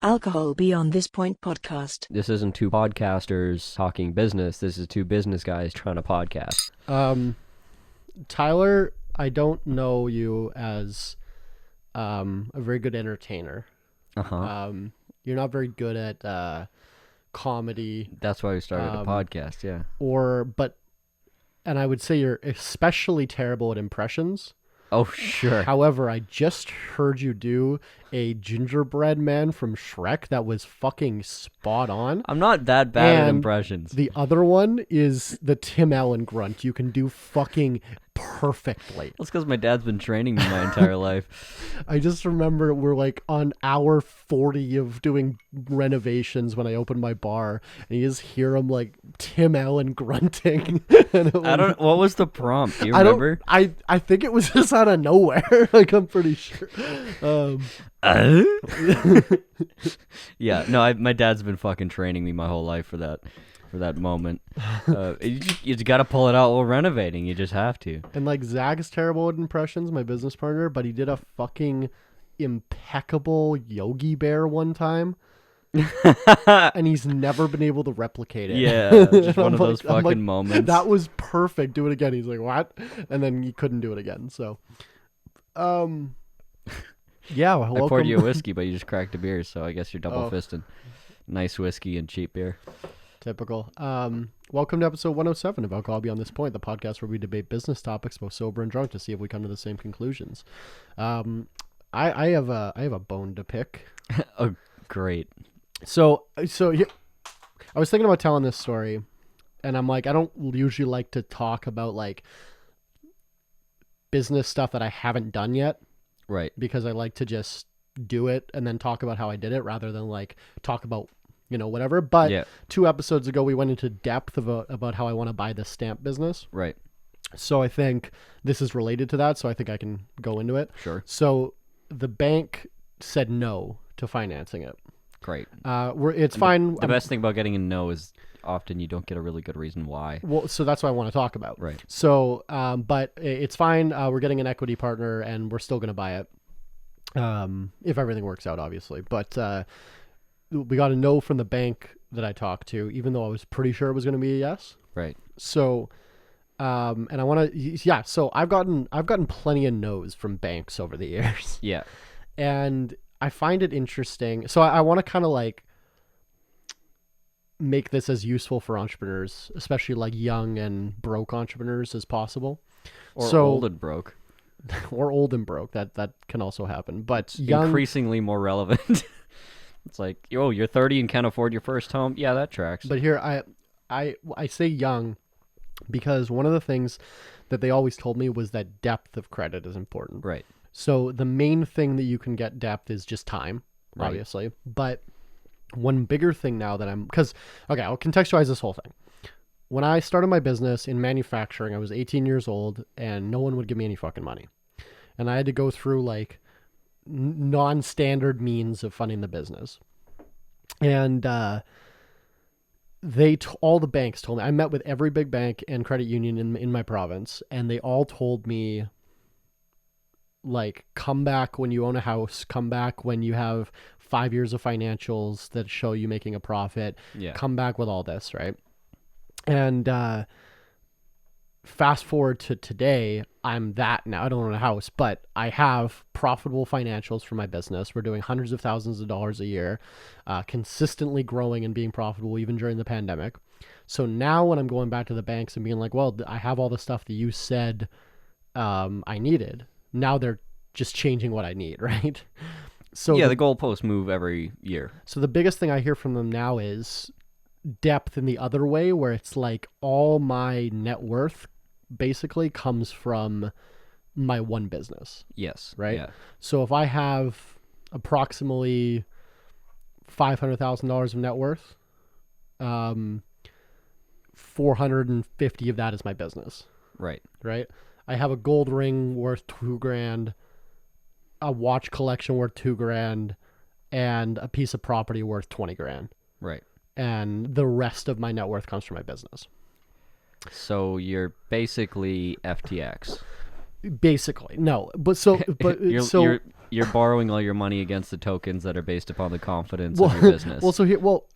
Alcohol Beyond This Point podcast. This isn't two podcasters talking business. This is two business guys trying to podcast. Tyler, I don't know you as a very good entertainer. You're not very good at comedy. That's why we started a podcast, yeah. And I would say you're especially terrible at impressions. Oh, sure. However, I just heard you do a gingerbread man from Shrek that was fucking spot on. I'm not that bad at impressions. The other one is the Tim Allen grunt. You can do fucking perfectly. That's because my dad's been training me my entire life. I just remember we're like on hour 40 of doing renovations when I opened my bar, and you just hear him like Tim Allen grunting. What was the prompt? Do you remember? I think it was just out of nowhere. Like, I'm pretty sure. Yeah, no, my dad's been fucking training me my whole life for that moment. You just got to pull it out while renovating. You just have to. And like, Zach is terrible at impressions, my business partner, but he did a fucking impeccable Yogi Bear one time. And he's never been able to replicate it. Yeah, just one of those fucking moments. That was perfect. Do it again. He's like, what? And then he couldn't do it again. So, yeah. Welcome. I poured you a whiskey, but you just cracked a beer, so I guess you're double fisting. Nice whiskey and cheap beer. Typical. Welcome to episode 107 of Alcohol Beyond This Point, the podcast where we debate business topics, both sober and drunk, to see if we come to the same conclusions. I have a bone to pick. Oh, great. So I was thinking about telling this story, and I'm like, I don't usually like to talk about like business stuff that I haven't done yet. Right. Because I like to just do it and then talk about how I did it rather than like talk about, whatever. But 2 episodes ago, we went into depth about how I want to buy this stamp business. Right. So I think this is related to that. So I think I can go into it. Sure. So the bank said no to financing it. Great. It's fine. The best thing about getting a no is often you don't get a really good reason why. Well, so that's what I want to talk about. Right. So, but it's fine. We're getting an equity partner and we're still going to buy it. If everything works out, obviously. But we got a no from the bank that I talked to, even though I was pretty sure it was going to be a yes. Right. So, and I want to, so I've gotten plenty of no's from banks over the years. Yeah. And I find it interesting. So I want to kind of like make this as useful for entrepreneurs, especially like young and broke entrepreneurs, as possible. Or old and broke. Or old and broke. That can also happen. But it's increasingly more relevant. It's like, you're 30 and can't afford your first home. Yeah, that tracks. But here, I say young because one of the things that they always told me was that depth of credit is important. Right. So the main thing that you can get depth is just time, obviously. But one bigger thing now that I'll contextualize this whole thing. When I started my business in manufacturing, I was 18 years old and no one would give me any fucking money. And I had to go through like non-standard means of funding the business. And all the banks told me, I met with every big bank and credit union in my province, and they all told me, like, come back when you own a house, come back when you have 5 years of financials that show you making a profit, come back with all this, right? And fast forward to today, I'm that now. I don't own a house, but I have profitable financials for my business. We're doing hundreds of thousands of dollars a year, consistently growing and being profitable even during the pandemic. So now when I'm going back to the banks and being like, well, I have all the stuff that you said I needed. Now they're just changing what I need, right? So the goalposts move every year. So the biggest thing I hear from them now is depth in the other way, where it's like all my net worth basically comes from my one business. Yes. Right? Yeah. So if I have approximately $500,000 of net worth, 450 of that is my business. Right. Right? I have a gold ring worth $2,000, a watch collection worth $2,000, and a piece of property worth $20,000. Right. And the rest of my net worth comes from my business. So you're basically FTX. Basically, no. But you're borrowing all your money against the tokens that are based upon the confidence well, of your business.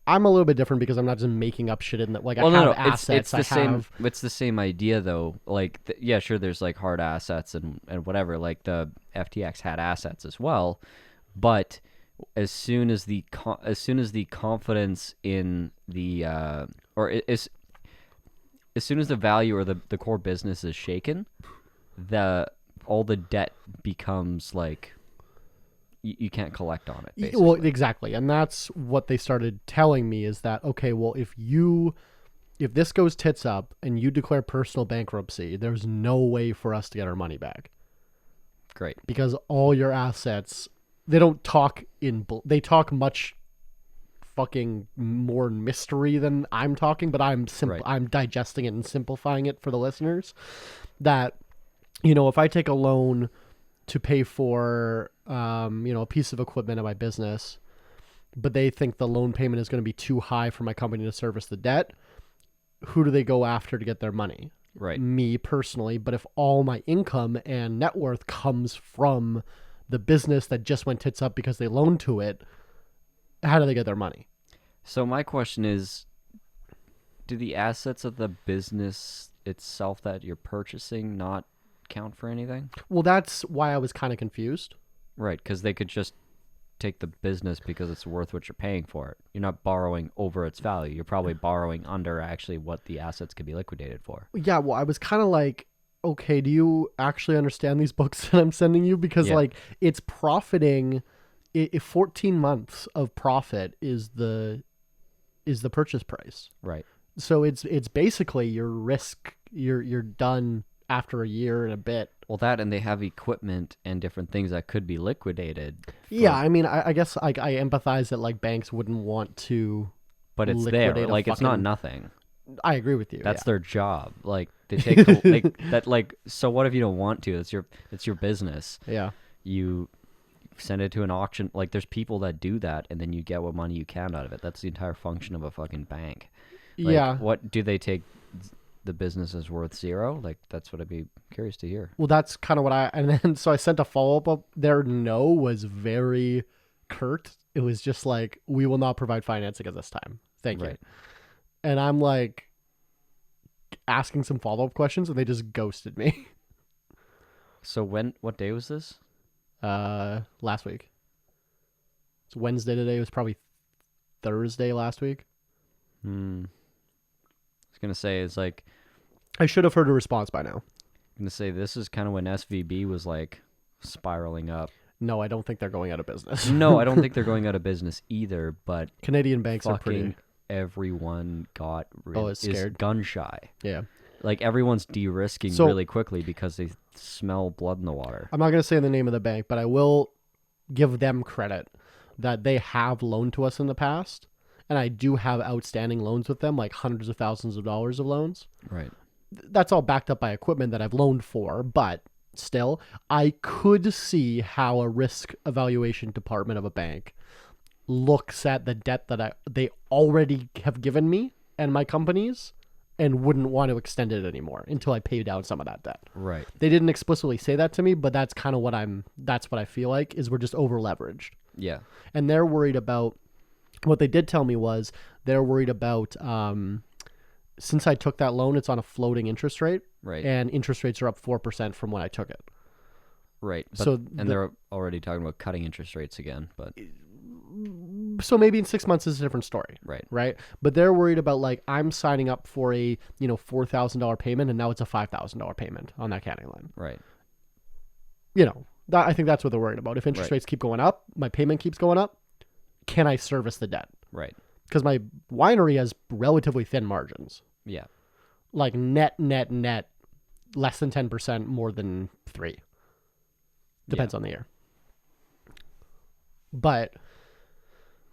I'm a little bit different because I'm not just making up shit in that. Like, I have no, assets. It's the same idea though. Like, yeah, sure, there's like hard assets and whatever. Like the FTX had assets as well, but as soon as the confidence in the as soon as the value or the core business is shaken, all the debt becomes like you can't collect on it. Basically. Well, exactly, and that's what they started telling me is that, okay, well, if this goes tits up and you declare personal bankruptcy, there's no way for us to get our money back. Great, because all your assets, they don't talk they talk much fucking more mystery than I'm talking, but I'm digesting it and simplifying it for the listeners. That, if I take a loan to pay for, a piece of equipment in my business, but they think the loan payment is going to be too high for my company to service the debt, who do they go after to get their money? Right. Me personally. But if all my income and net worth comes from the business that just went tits up because they loaned to it, how do they get their money? So my question is, do the assets of the business itself that you're purchasing not count for anything? Well, that's why I was kind of confused. Right, because they could just take the business because it's worth what you're paying for it. You're not borrowing over its value. You're probably borrowing under actually what the assets could be liquidated for. Yeah, well, I was kind of like, okay, do you actually understand these books that I'm sending you? Because like, it's profiting. If 14 months of profit is the purchase price. Right. So it's basically your risk. You're done after a year and a bit. Well, that, and they have equipment and different things that could be liquidated. Yeah, I mean, I guess I empathize that like banks wouldn't want to, but it's there. Like, it's not nothing. I agree with you. That's their job. Like, they take like that. Like, so what if you don't want to? It's your business. Yeah. You send it to an auction. Like, there's people that do that, and then you get what money you can out of it. That's the entire function of a fucking bank. Like, yeah. What do they take? The business is worth zero? Like, that's what I'd be curious to hear. Well, that's kind of what and then so I sent a follow-up up. Their no was very curt. It was just like, we will not provide financing at this time. Thank you. And I'm like asking some follow-up questions and they just ghosted me. So what day was this? Last week. It's Wednesday today. It was probably Thursday last week. I was going to say, it's like, I should have heard a response by now. I'm going to say this is kind of when SVB was like spiraling up. No, I don't think they're going out of business. No, I don't think they're going out of business either, but Canadian banks are pretty... Everyone got scared. Is gun shy. Yeah. Like, everyone's de-risking really quickly because they smell blood in the water. I'm not going to say the name of the bank, but I will give them credit that they have loaned to us in the past. And I do have outstanding loans with them, like hundreds of thousands of dollars of loans. Right. That's all backed up by equipment that I've loaned for, but still, I could see how a risk evaluation department of a bank looks at the debt that they already have given me and my companies and wouldn't want to extend it anymore until I pay down some of that debt. Right. They didn't explicitly say that to me, but that's kind of that's what I feel like, is we're just over leveraged. Yeah. And they're worried about, what they did tell me was they're worried about, since I took that loan, it's on a floating interest rate. Right. And interest rates are up 4% from when I took it. Right. But, they're already talking about cutting interest rates again, but... So maybe in 6 months is a different story. Right. Right. But they're worried about, like, I'm signing up for a, $4,000 payment and now it's a $5,000 payment on that canning line. Right. I think that's what they're worried about. If interest rates keep going up, my payment keeps going up, can I service the debt? Right. Because my winery has relatively thin margins. Yeah. Like net, less than 10%, more than 3%. Depends on the year. But,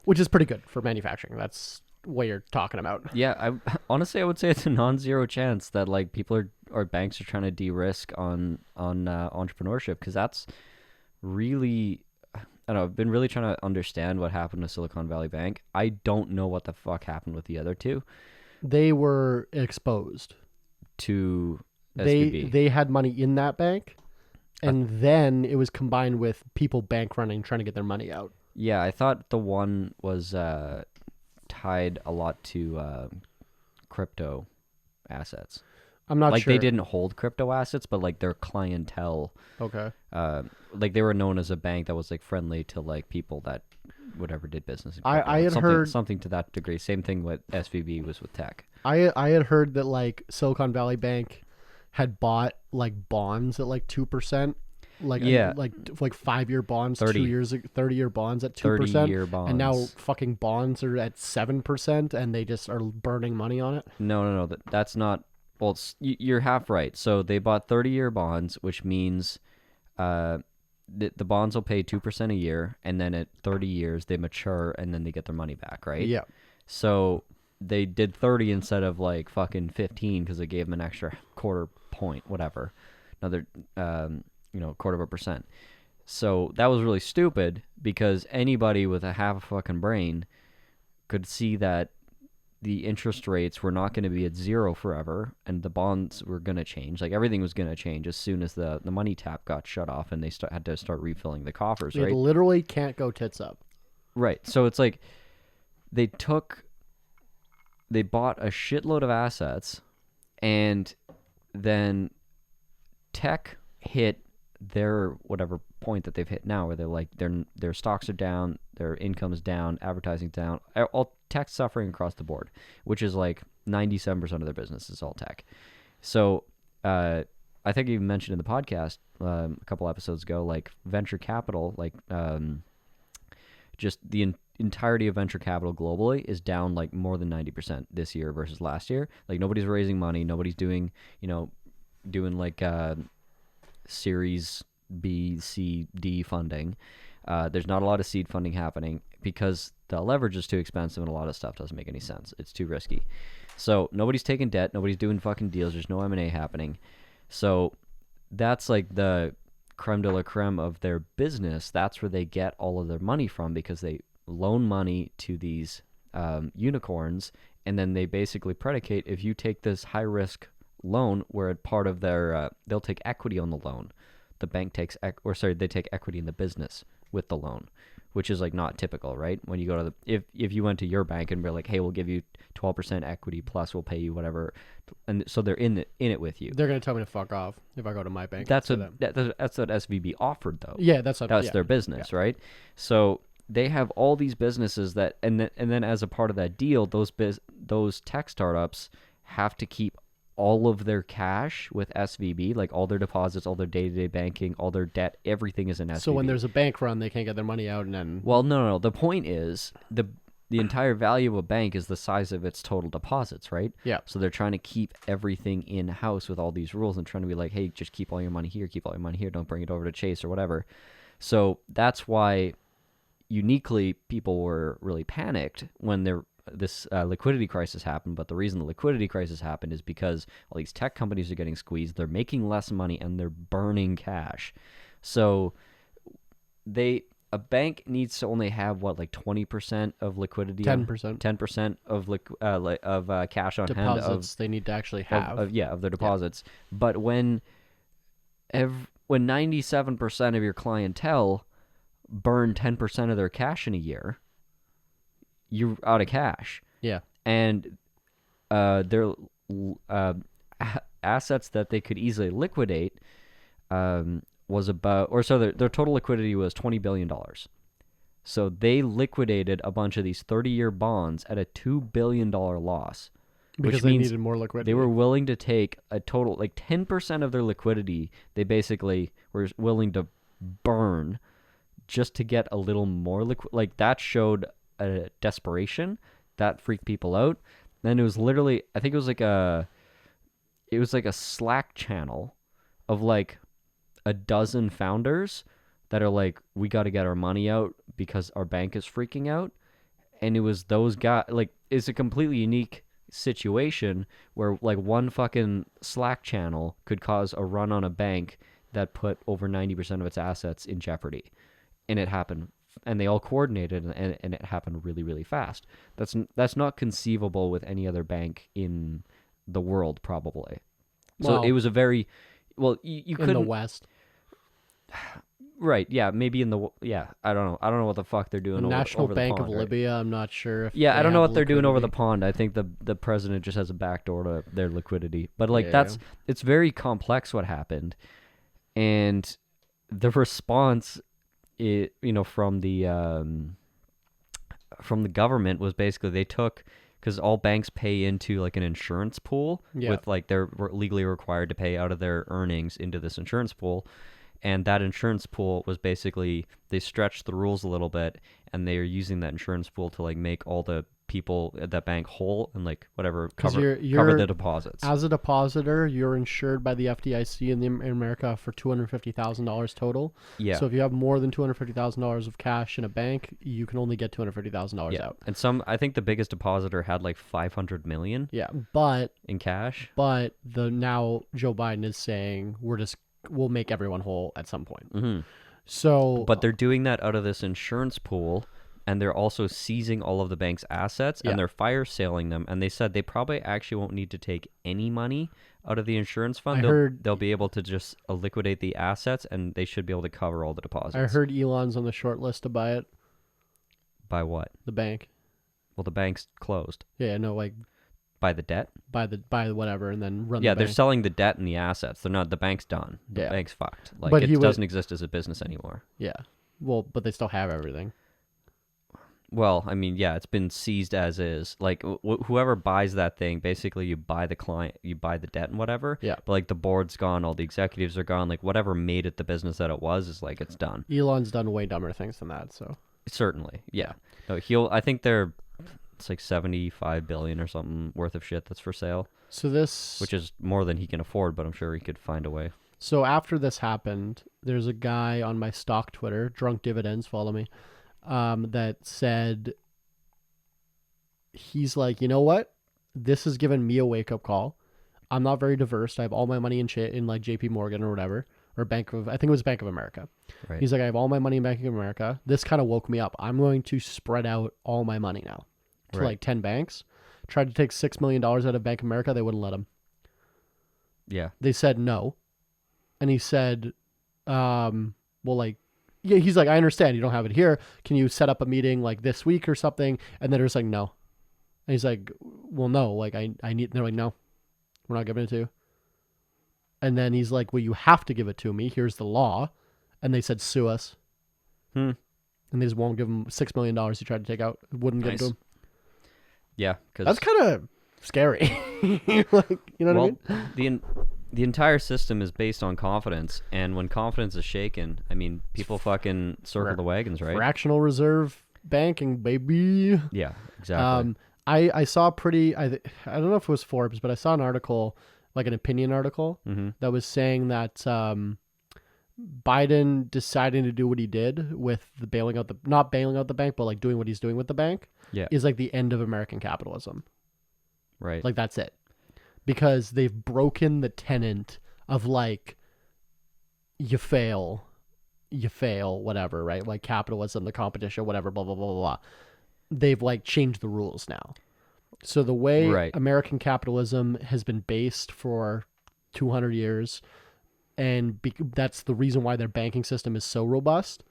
which is pretty good for manufacturing. That's what you're talking about. Yeah, honestly, I would say it's a non-zero chance that like people or banks are trying to de-risk on entrepreneurship, because that's really... I don't know, I've been really trying to understand what happened to Silicon Valley Bank. I don't know what the fuck happened with the other two. They were exposed to SVB. They had money in that bank, And then it was combined with people bank running, trying to get their money out. Yeah, I thought the one was tied a lot to crypto assets. I'm not like sure. they didn't hold crypto assets, but like their clientele, Okay. like they were known as a bank that was like friendly to like people that whatever did business in I crypto. had something, heard- something to that degree. Same thing with SVB was with tech. I had heard that like Silicon Valley Bank had bought like bonds at like 2%. Like Yeah. like 5-year bonds, 30. 30-year bonds at 2%. 30-year bonds. And now fucking bonds are at 7%, and they just are burning money on it. No. That's not. Well, you're half right. So they bought 30-year bonds, which means the bonds will pay 2% a year, and then at 30 years they mature, and then they get their money back, right? Yeah. So they did 30 instead of like fucking 15 because they gave them an extra quarter point, whatever, another quarter of a percent. So that was really stupid because anybody with a half a fucking brain could see that the interest rates were not going to be at zero forever, and the bonds were going to change. Like everything was going to change as soon as the money tap got shut off, and they had to start refilling the coffers, It right? literally can't go tits up. Right. So it's like they bought a shitload of assets, and then tech hit their whatever point that they've hit now, where they're like their stocks are down, their income's down, advertising's down, all tech suffering across the board, which is like 97% of their business is all tech. So I think you mentioned in the podcast a couple episodes ago, like venture capital, like just the entirety of venture capital globally is down like more than 90% this year versus last year. Like nobody's raising money, nobody's doing like Series B, C, D funding. There's not a lot of seed funding happening because the leverage is too expensive and a lot of stuff doesn't make any sense. It's too risky. So nobody's taking debt. Nobody's doing fucking deals. There's no M&A happening. So that's like the creme de la creme of their business. That's where they get all of their money from because they loan money to these unicorns, and then they basically predicate if you take this high risk loan where part of their they'll take equity on the loan. The bank takes they take equity in the business with the loan, which is like not typical, right? When you go to if you went to your bank and we're like, hey, we'll give you 12% equity plus we'll pay you whatever, and so they're in it with you. They're gonna tell me to fuck off if I go to my bank. That's what SVB offered though. Yeah, that's their business, right? So they have all these businesses that, and then as a part of that deal, those tech startups have to keep all of their cash with SVB, like all their deposits, all their day-to-day banking, all their debt, everything is in SVB. So when there's a bank run, they can't get their money out, and then... Well, no. The point is the entire value of a bank is the size of its total deposits, right? Yeah. So they're trying to keep everything in-house with all these rules and trying to be like, hey, just keep all your money here, keep all your money here, don't bring it over to Chase or whatever. So that's why uniquely people were really panicked when this liquidity crisis happened. But the reason the liquidity crisis happened is because all these tech companies are getting squeezed, they're making less money, and they're burning cash. So a bank needs to only have what, like 20% of liquidity, 10% of cash on hand deposits they need to actually have of their deposits. Yeah. But when 97% of your clientele burn 10% of their cash in a year, you're out of cash. Yeah. And their assets that they could easily liquidate was their total liquidity was $20 billion. So they liquidated a bunch of these 30-year bonds at a $2 billion loss. Because they needed more liquidity. They were willing to take a total, like 10% of their liquidity, they basically were willing to burn just to get a little more liquid. Like that showed a desperation that freaked people out. Then it was literally, I think it was like a Slack channel of like a dozen founders that are like, we got to get our money out because our bank is freaking out. And it was those guys, like, it's a completely unique situation where like one fucking Slack channel could cause a run on a bank that put over 90% of its assets in jeopardy. And it happened, and they all coordinated, and it happened really, really fast. That's not conceivable with any other bank in the world, probably. So it was a very, well, you couldn't... In the West. Right, yeah, maybe I don't know what the fuck they're The doing National over the Bank of pond, right? Libya, I'm not sure if Yeah, I they don't know have what they're doing over the liquidity. pond. I think the president just has a backdoor to their liquidity. But like Yeah. it's very complex what happened. And the response from the government was basically they took, because all banks pay into like an insurance pool Yeah. with like they're legally required to pay out of their earnings into this insurance pool, and that insurance pool was basically they stretched the rules a little bit, and they are using that insurance pool to like make all the people at that bank whole and like whatever 'Cause cover you're the deposits. As a depositor, you're insured by the FDIC in America for $250,000 total. Yeah. So if you have more than $250,000 of cash in a bank, you can only get $250,000 Yeah, out. and I think the biggest depositor had like 500 million Yeah, but in cash. the now Joe Biden is saying we'll make everyone whole at some point. Mm-hmm. So, But they're doing that out of this insurance pool, and they're also seizing all of the bank's assets, Yeah. and they're fire sailing them. And they said they probably actually won't need to take any money out of the insurance fund. They'll be able to just liquidate the assets, and they should be able to cover all the deposits. I heard Elon's on the short list to buy it, By what? the bank. Well, the bank's closed. Yeah, no, like By the debt? buy whatever and then run Yeah, the they're bank. selling the debt and the assets. They're not. The bank's done. The Yeah. bank's fucked. Like But it he would- doesn't exist as a business anymore. Yeah. Well, but they still have everything. Well, I mean, yeah, it's been seized as is. Like whoever buys that thing, basically, you buy the client, you buy the debt and whatever. Yeah. But like the board's gone, all the executives are gone. Like whatever made it the business that it was is like it's done. Elon's done way dumber things than that, so. Certainly, yeah. No, I think it's like 75 billion or something worth of shit that's for sale, So this which is more than he can afford. But I'm sure he could find a way. So after this happened, there's a guy on my stock Twitter, Drunk Dividends, follow me, that said he's like, you know what? This has given me a wake up call. I'm not very diverse. I have all my money in like JP Morgan or whatever, or I think it was Bank of America. Right. He's like, I have all my money in Bank of America. This kind of woke me up. I'm going to spread out all my money now to Right. like 10 banks. Tried to take $6 million out of Bank of America. They wouldn't let him. Yeah. They said no. And he said, well, like, yeah, he's like, I understand you don't have it here. Can you set up a meeting like this week or something? And then they're just like, no. And he's like, well, no, like I need, they're like, no, we're not giving it to you. And then he's like, well, you have to give it to me. Here's the law. And they said, sue us. And they just won't give him $6 million he tried to take out. Wouldn't give it to Nice. him. Yeah. Cause, That's kind of scary. Like, you know what I mean? The entire system is based on confidence, and when confidence is shaken, I mean, people fucking circle the wagons, right? Fractional reserve banking, baby. Yeah, exactly. I saw I don't know if it was Forbes, but I saw an article, like an opinion article, that was saying that Biden deciding to do what he did with the not bailing out the bank, but like doing what he's doing with the bank, Yeah. is like the end of American capitalism. Right. Like that's it, because they've broken the tenet of like you fail, whatever, right? Like capitalism, the competition, whatever, blah blah blah blah blah. They've like changed the rules now. So the way Right. American capitalism has been based for 200 years, and that's the reason why their banking system is so robust.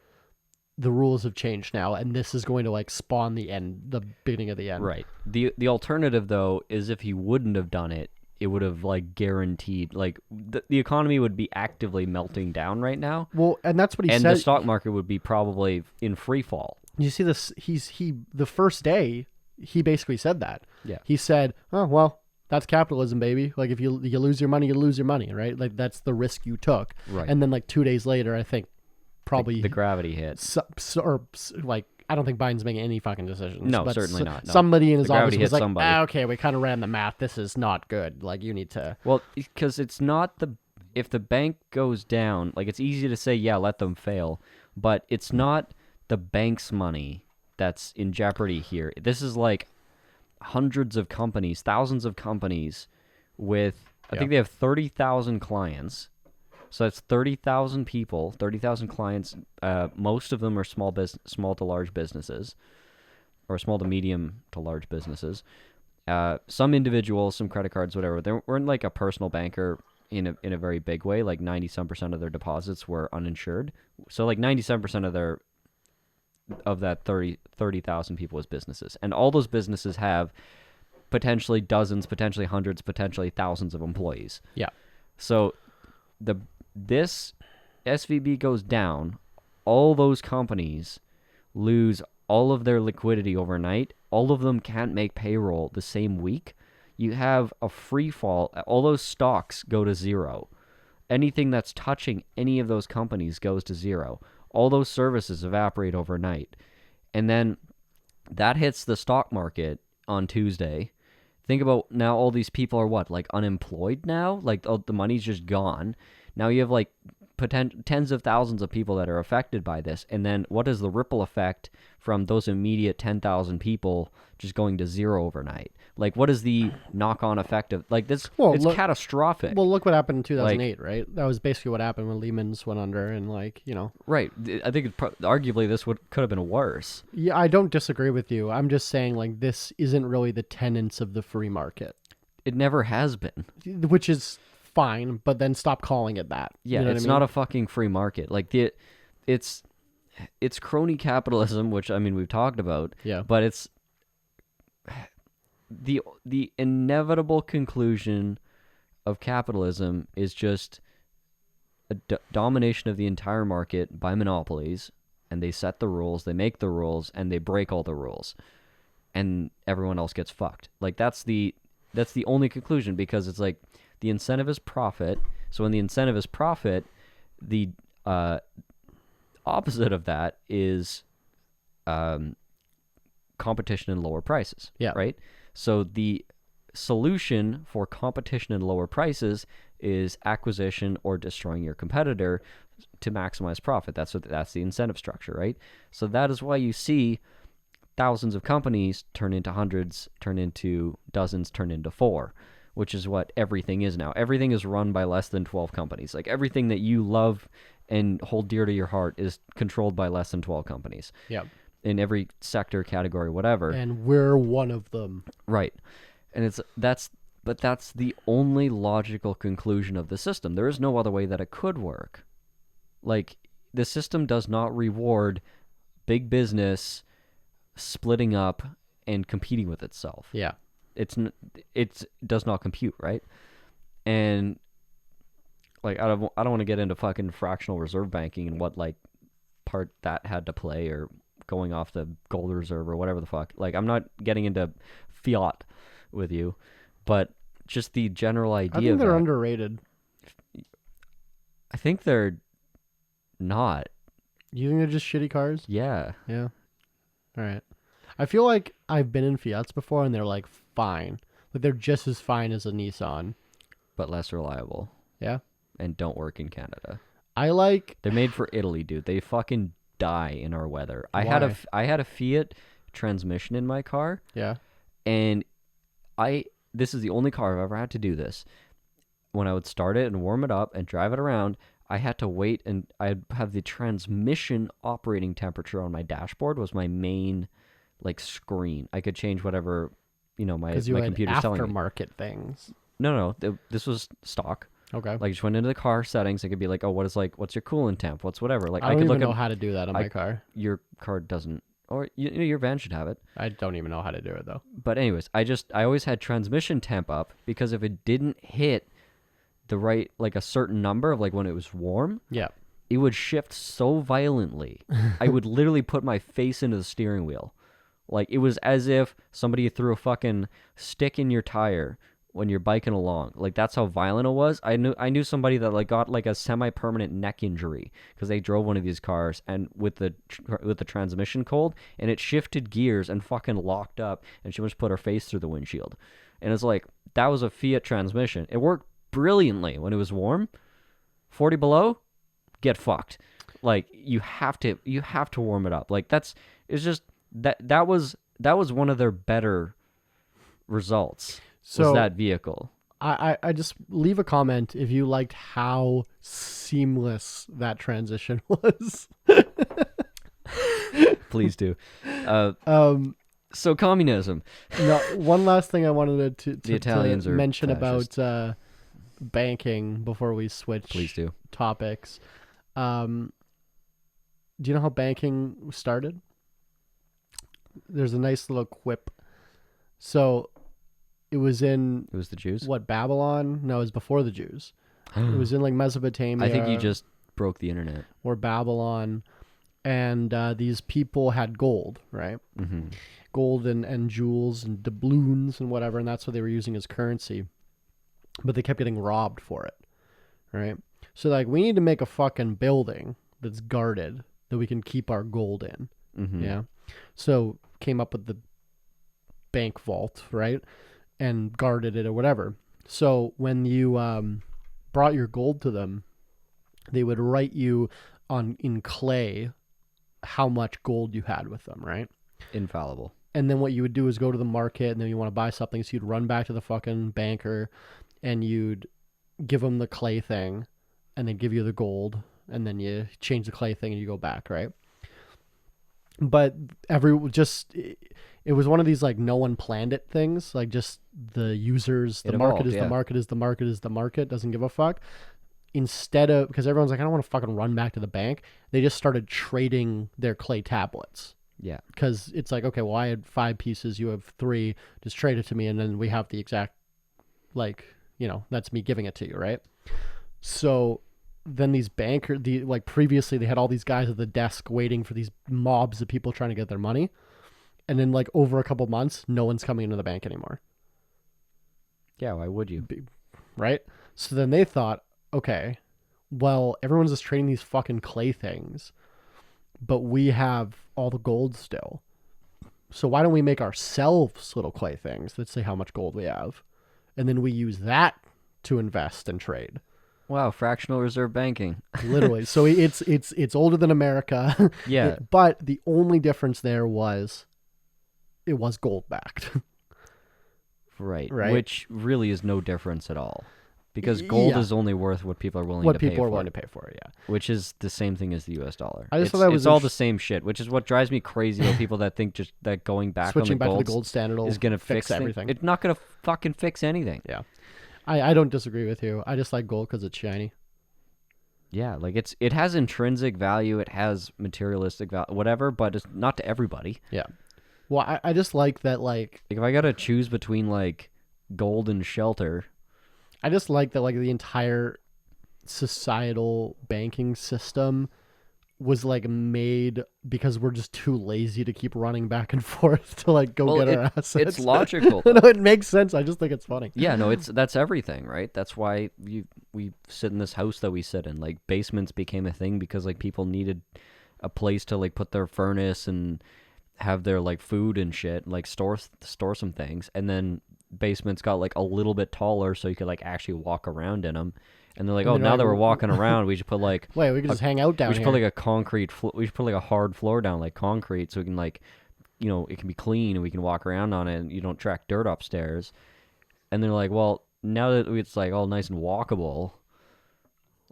The rules have changed now, and this is going to like spawn the beginning of the end. Right. The alternative though is if he wouldn't have done it, it would have like guaranteed like the economy would be actively melting down right now, Well, and that's what he and said. the stock market would be probably in free fall. You see this? The first day he basically said that. Yeah. He said, "Oh well, that's capitalism, baby. Like if you lose your money, you lose your money, right? Like that's the risk you took." Right. And then like 2 days later, I think probably The gravity hit. like I don't think Biden's making any fucking decisions. No, but certainly not, no. Somebody in his The office gravity was hit like, somebody. okay, we kind of ran the math. This is not good. Like you need to. Well, because it's not if the bank goes down, like it's easy to say, yeah, let them fail, but it's not the bank's money that's in jeopardy here. This is like hundreds of companies, thousands of companies with, I think they have 30,000 clients. So that's 30,000 people, 30,000 clients. Most of them are small to large businesses, or small to medium to large businesses. Some individuals, some credit cards, whatever. They weren't like a personal banker, in a very big way. Like 90% of their deposits were uninsured. So like 97% of that 30,000 people was businesses, and all those businesses have potentially dozens, potentially hundreds, potentially thousands of employees. Yeah. So this SVB goes down, all those companies lose all of their liquidity overnight. All of them can't make payroll the same week. You have a free fall. All those stocks go to zero. Anything that's touching any of those companies goes to zero. All those services evaporate overnight. And then that hits the stock market on Tuesday. Think about now all these people are what? Like unemployed now? Like the money's just gone. Now you have like tens of thousands of people that are affected by this. And then what is the ripple effect from those immediate 10,000 people just going to zero overnight? Like, what is the knock-on effect of, like, this? It's catastrophic. Well, look what happened in 2008, right? That was basically what happened when Lehman's went under, and, like, you know. Right. I think arguably this could have been worse. Yeah, I don't disagree with you. I'm just saying, like, this isn't really the tenets of the free market. It never has been. Which is fine, but then stop calling it that. Yeah, you know it's not a fucking free market. Like, it's crony capitalism, which, I mean, we've talked about. Yeah. But it's the inevitable conclusion of capitalism is just a domination of the entire market by monopolies, and they set the rules, they make the rules, and they break all the rules, and everyone else gets fucked. Like, that's the only conclusion, because it's like the incentive is profit. So when the incentive is profit, the opposite of that is competition and lower prices. Yeah. Right? So the solution for competition and lower prices is acquisition or destroying your competitor to maximize profit. That's the incentive structure, right? So that is why you see thousands of companies turn into hundreds, turn into dozens, turn into 4, which is what everything is now. Everything is run by less than 12 companies. Like, everything that you love and hold dear to your heart is controlled by less than 12 companies. Yeah. In every sector, category, whatever. And we're one of them. Right. And that's the only logical conclusion of the system. There is no other way that it could work. Like, the system does not reward big business splitting up and competing with itself. Yeah. It does not compute, right? And like, I don't want to get into fucking fractional reserve banking and what like part that had to play, or going off the gold reserve or whatever the fuck. Like, I'm not getting into fiat with you, but just the general idea. I think they're underrated. I think they're not. You think they're just shitty cars? Yeah. Yeah. All right. I feel like I've been in Fiats before, and they're like fine. Like, they're just as fine as a Nissan, but less reliable. Yeah. And don't work in Canada. They're made for Italy, dude. They fucking die in our weather. Why? I had a Fiat transmission in my car. Yeah. And this is the only car I've ever had to do this. When I would start it and warm it up and drive it around, I had to wait, and I'd have the transmission operating temperature on my dashboard was my main like screen. I could change whatever, my computer's telling me. Aftermarket things. No, this was stock. Okay. Like, just went into the car settings. It could be like, oh, what's your coolant temp? What's whatever. Like, I don't even know how to do that on my car. Your car doesn't, or your van should have it. I don't even know how to do it though. But anyways, I always had transmission temp up, because if it didn't hit the right, like a certain number of like when it was warm, yeah, it would shift so violently. I would literally put my face into the steering wheel. Like, it was as if somebody threw a fucking stick in your tire when you're biking along. Like, that's how violent it was. I knew somebody that like got like a semi-permanent neck injury because they drove one of these cars and with the transmission cold, and it shifted gears and fucking locked up, and she just put her face through the windshield. And it's like, that was a Fiat transmission. It worked brilliantly when it was warm. 40 below, get fucked. Like, you have to warm it up. Like, that was one of their better results. So was that vehicle. I just leave a comment if you liked how seamless that transition was. Please do. So communism. No, one last thing I wanted to the Italians mention fascist. about banking before we switch Please do. topics. Do you know how banking started? There's a nice little quip. So it was in It was the Jews. what, Babylon? No, it was before the Jews. It was in like Mesopotamia. I think you just broke the internet. Or Babylon, and these people had gold, right? Mm-hmm. Gold and jewels and doubloons and whatever, and that's what they were using as currency. But they kept getting robbed for it, right? So like, we need to make a fucking building that's guarded that we can keep our gold in. Mm-hmm. Yeah. So came up with the bank vault, right? And guarded it or whatever. So when you brought your gold to them, they would write you in clay how much gold you had with them, right? Infallible. And then what you would do is go to the market, and then you want to buy something, so you'd run back to the fucking banker, and you'd give them the clay thing, and they'd give you the gold, and then you change the clay thing, and you go back, right? But it was one of these like no one planned it things, like just the users, the market is the market is the market is the market, doesn't give a fuck. Instead of, because everyone's like, I don't want to fucking run back to the bank, they just started trading their clay tablets. Yeah. Because it's like, okay, well, I had 5 pieces, you have 3, just trade it to me, and then we have the exact, like, that's me giving it to you, right? So then these previously they had all these guys at the desk waiting for these mobs of people trying to get their money. And then like over a couple months, no one's coming into the bank anymore. Yeah, why would you? Right? So then they thought, okay, well, everyone's just trading these fucking clay things, but we have all the gold still. So why don't we make ourselves little clay things that say how much gold we have? And then we use that to invest and trade. Wow, fractional reserve banking. Literally. So it's older than America. Yeah. But the only difference there was it was gold backed. Right. Right. Which really is no difference at all. Because gold is only worth what people are willing to pay for. What people are willing to pay for, yeah. Which is the same thing as the US dollar. I just thought that was it's all the same shit, which is what drives me crazy about people that think just that going back switching on the back gold to the gold standard is going to fix everything. It's not going to fucking fix anything. Yeah. I don't disagree with you. I just like gold because it's shiny. Yeah, like it has intrinsic value, it has materialistic value, whatever, but it's not to everybody. Yeah. Well, I just like that, like if I got to choose between like gold and shelter, I just like that, like the entire societal banking system was like made because we're just too lazy to keep running back and forth to like go get our assets. It's logical. No, it makes sense. I just think it's funny. Yeah, no, that's everything, right? That's why we sit in this house that we sit in. Like basements became a thing because like people needed a place to like put their furnace and have their like food and shit, like store some things, and then basements got like a little bit taller so you could like actually walk around in them. And they're like, oh, now that we're walking around, we should put like wait, we can just hang out down here. We should put like a concrete. We should put like a hard floor down, like concrete, so we can like, it can be clean and we can walk around on it, and you don't track dirt upstairs. And they're like, well, now that it's like all nice and walkable,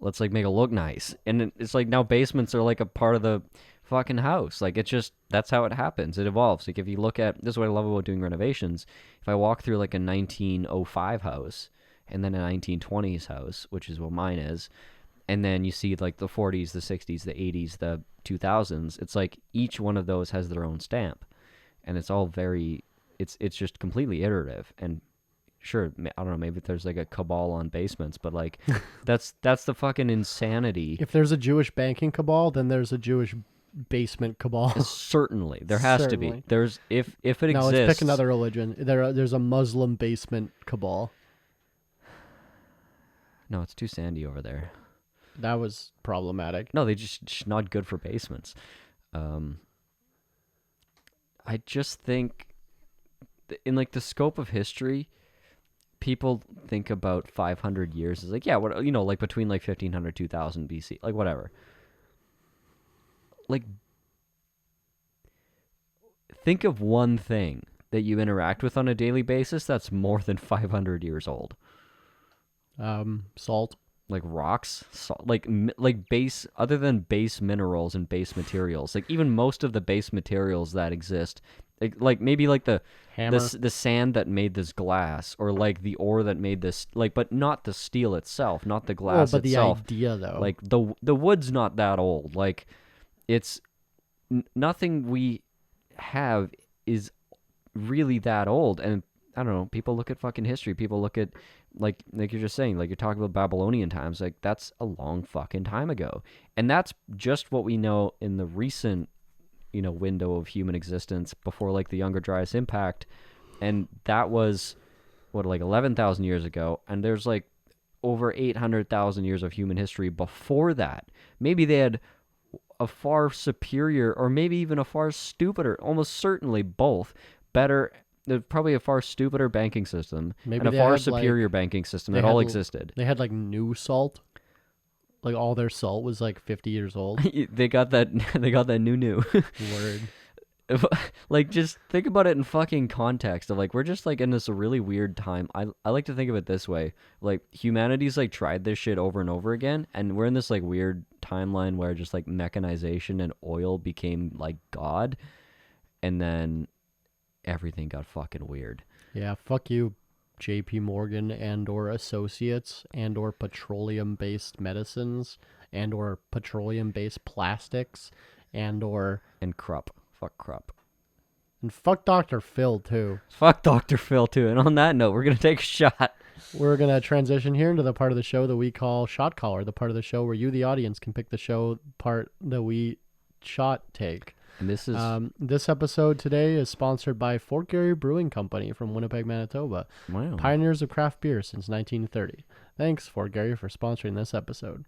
let's like make it look nice. And it's like now basements are like a part of the fucking house. Like it's just that's how it happens. It evolves. Like if you look at this is what I love about doing renovations. If I walk through like a 1905 house. And then a 1920s house, which is what mine is, and then you see like the 40s, the 60s, the 80s, the 2000s. It's like each one of those has their own stamp, and it's all it's just completely iterative. And sure, I don't know, maybe there's like a cabal on basements, but like that's the fucking insanity. If there's a Jewish banking cabal, then there's a Jewish basement cabal. Certainly, there has to be. There's if it exists. No, let's pick another religion. There's a Muslim basement cabal. No, it's too sandy over there. That was problematic. No, they just not good for basements. I just think in like the scope of history, people think about 500 years as like, yeah, what like between like 1500 2000 BC, like whatever. Like think of one thing that you interact with on a daily basis that's more than 500 years old. Salt, like rocks, salt, like base, other than base minerals and base materials, like even most of the base materials that exist Like maybe like the Hammer. the sand that made this glass, or like the ore that made this, like, but not the steel itself, not the glass but itself. the idea though. Like the wood's not that old. Like it's nothing we have is really that old. And I don't know, people look at fucking history. People look at like you're just saying, like you're talking about Babylonian times, like that's a long fucking time ago. And that's just what we know in the recent, window of human existence before like the Younger Dryas impact. And that was what, like 11,000 years ago, and there's like over 800,000 years of human history before that. Maybe they had a far superior, or maybe even a far stupider, almost certainly both, better, probably a far stupider banking system, Maybe and a they far had, superior like, banking system they that had all l- existed. They had like new salt. Like all their salt was like 50 years old. They got that. They got that new. Word. Like, just think about it in fucking context of like, we're just like in this really weird time. I like to think of it this way: like humanity's like tried this shit over and over again, and we're in this like weird timeline where just like mechanization and oil became like God, and then everything got fucking weird. Yeah, fuck you, J.P. Morgan and or associates and or petroleum-based medicines and or petroleum-based plastics and Krupp. Fuck Krupp. fuck Dr. Phil too. Fuck Dr. Phil too. And on that note, we're gonna take a shot. We're going to transition here into the part of the show that we call Shot Caller, the part of the show where you, the audience, can pick the show part that we shot take. And this is This episode today is sponsored by Fort Garry Brewing Company from Winnipeg, Manitoba. wow. Pioneers of craft beer since 1930. Thanks, Fort Garry, for sponsoring this episode.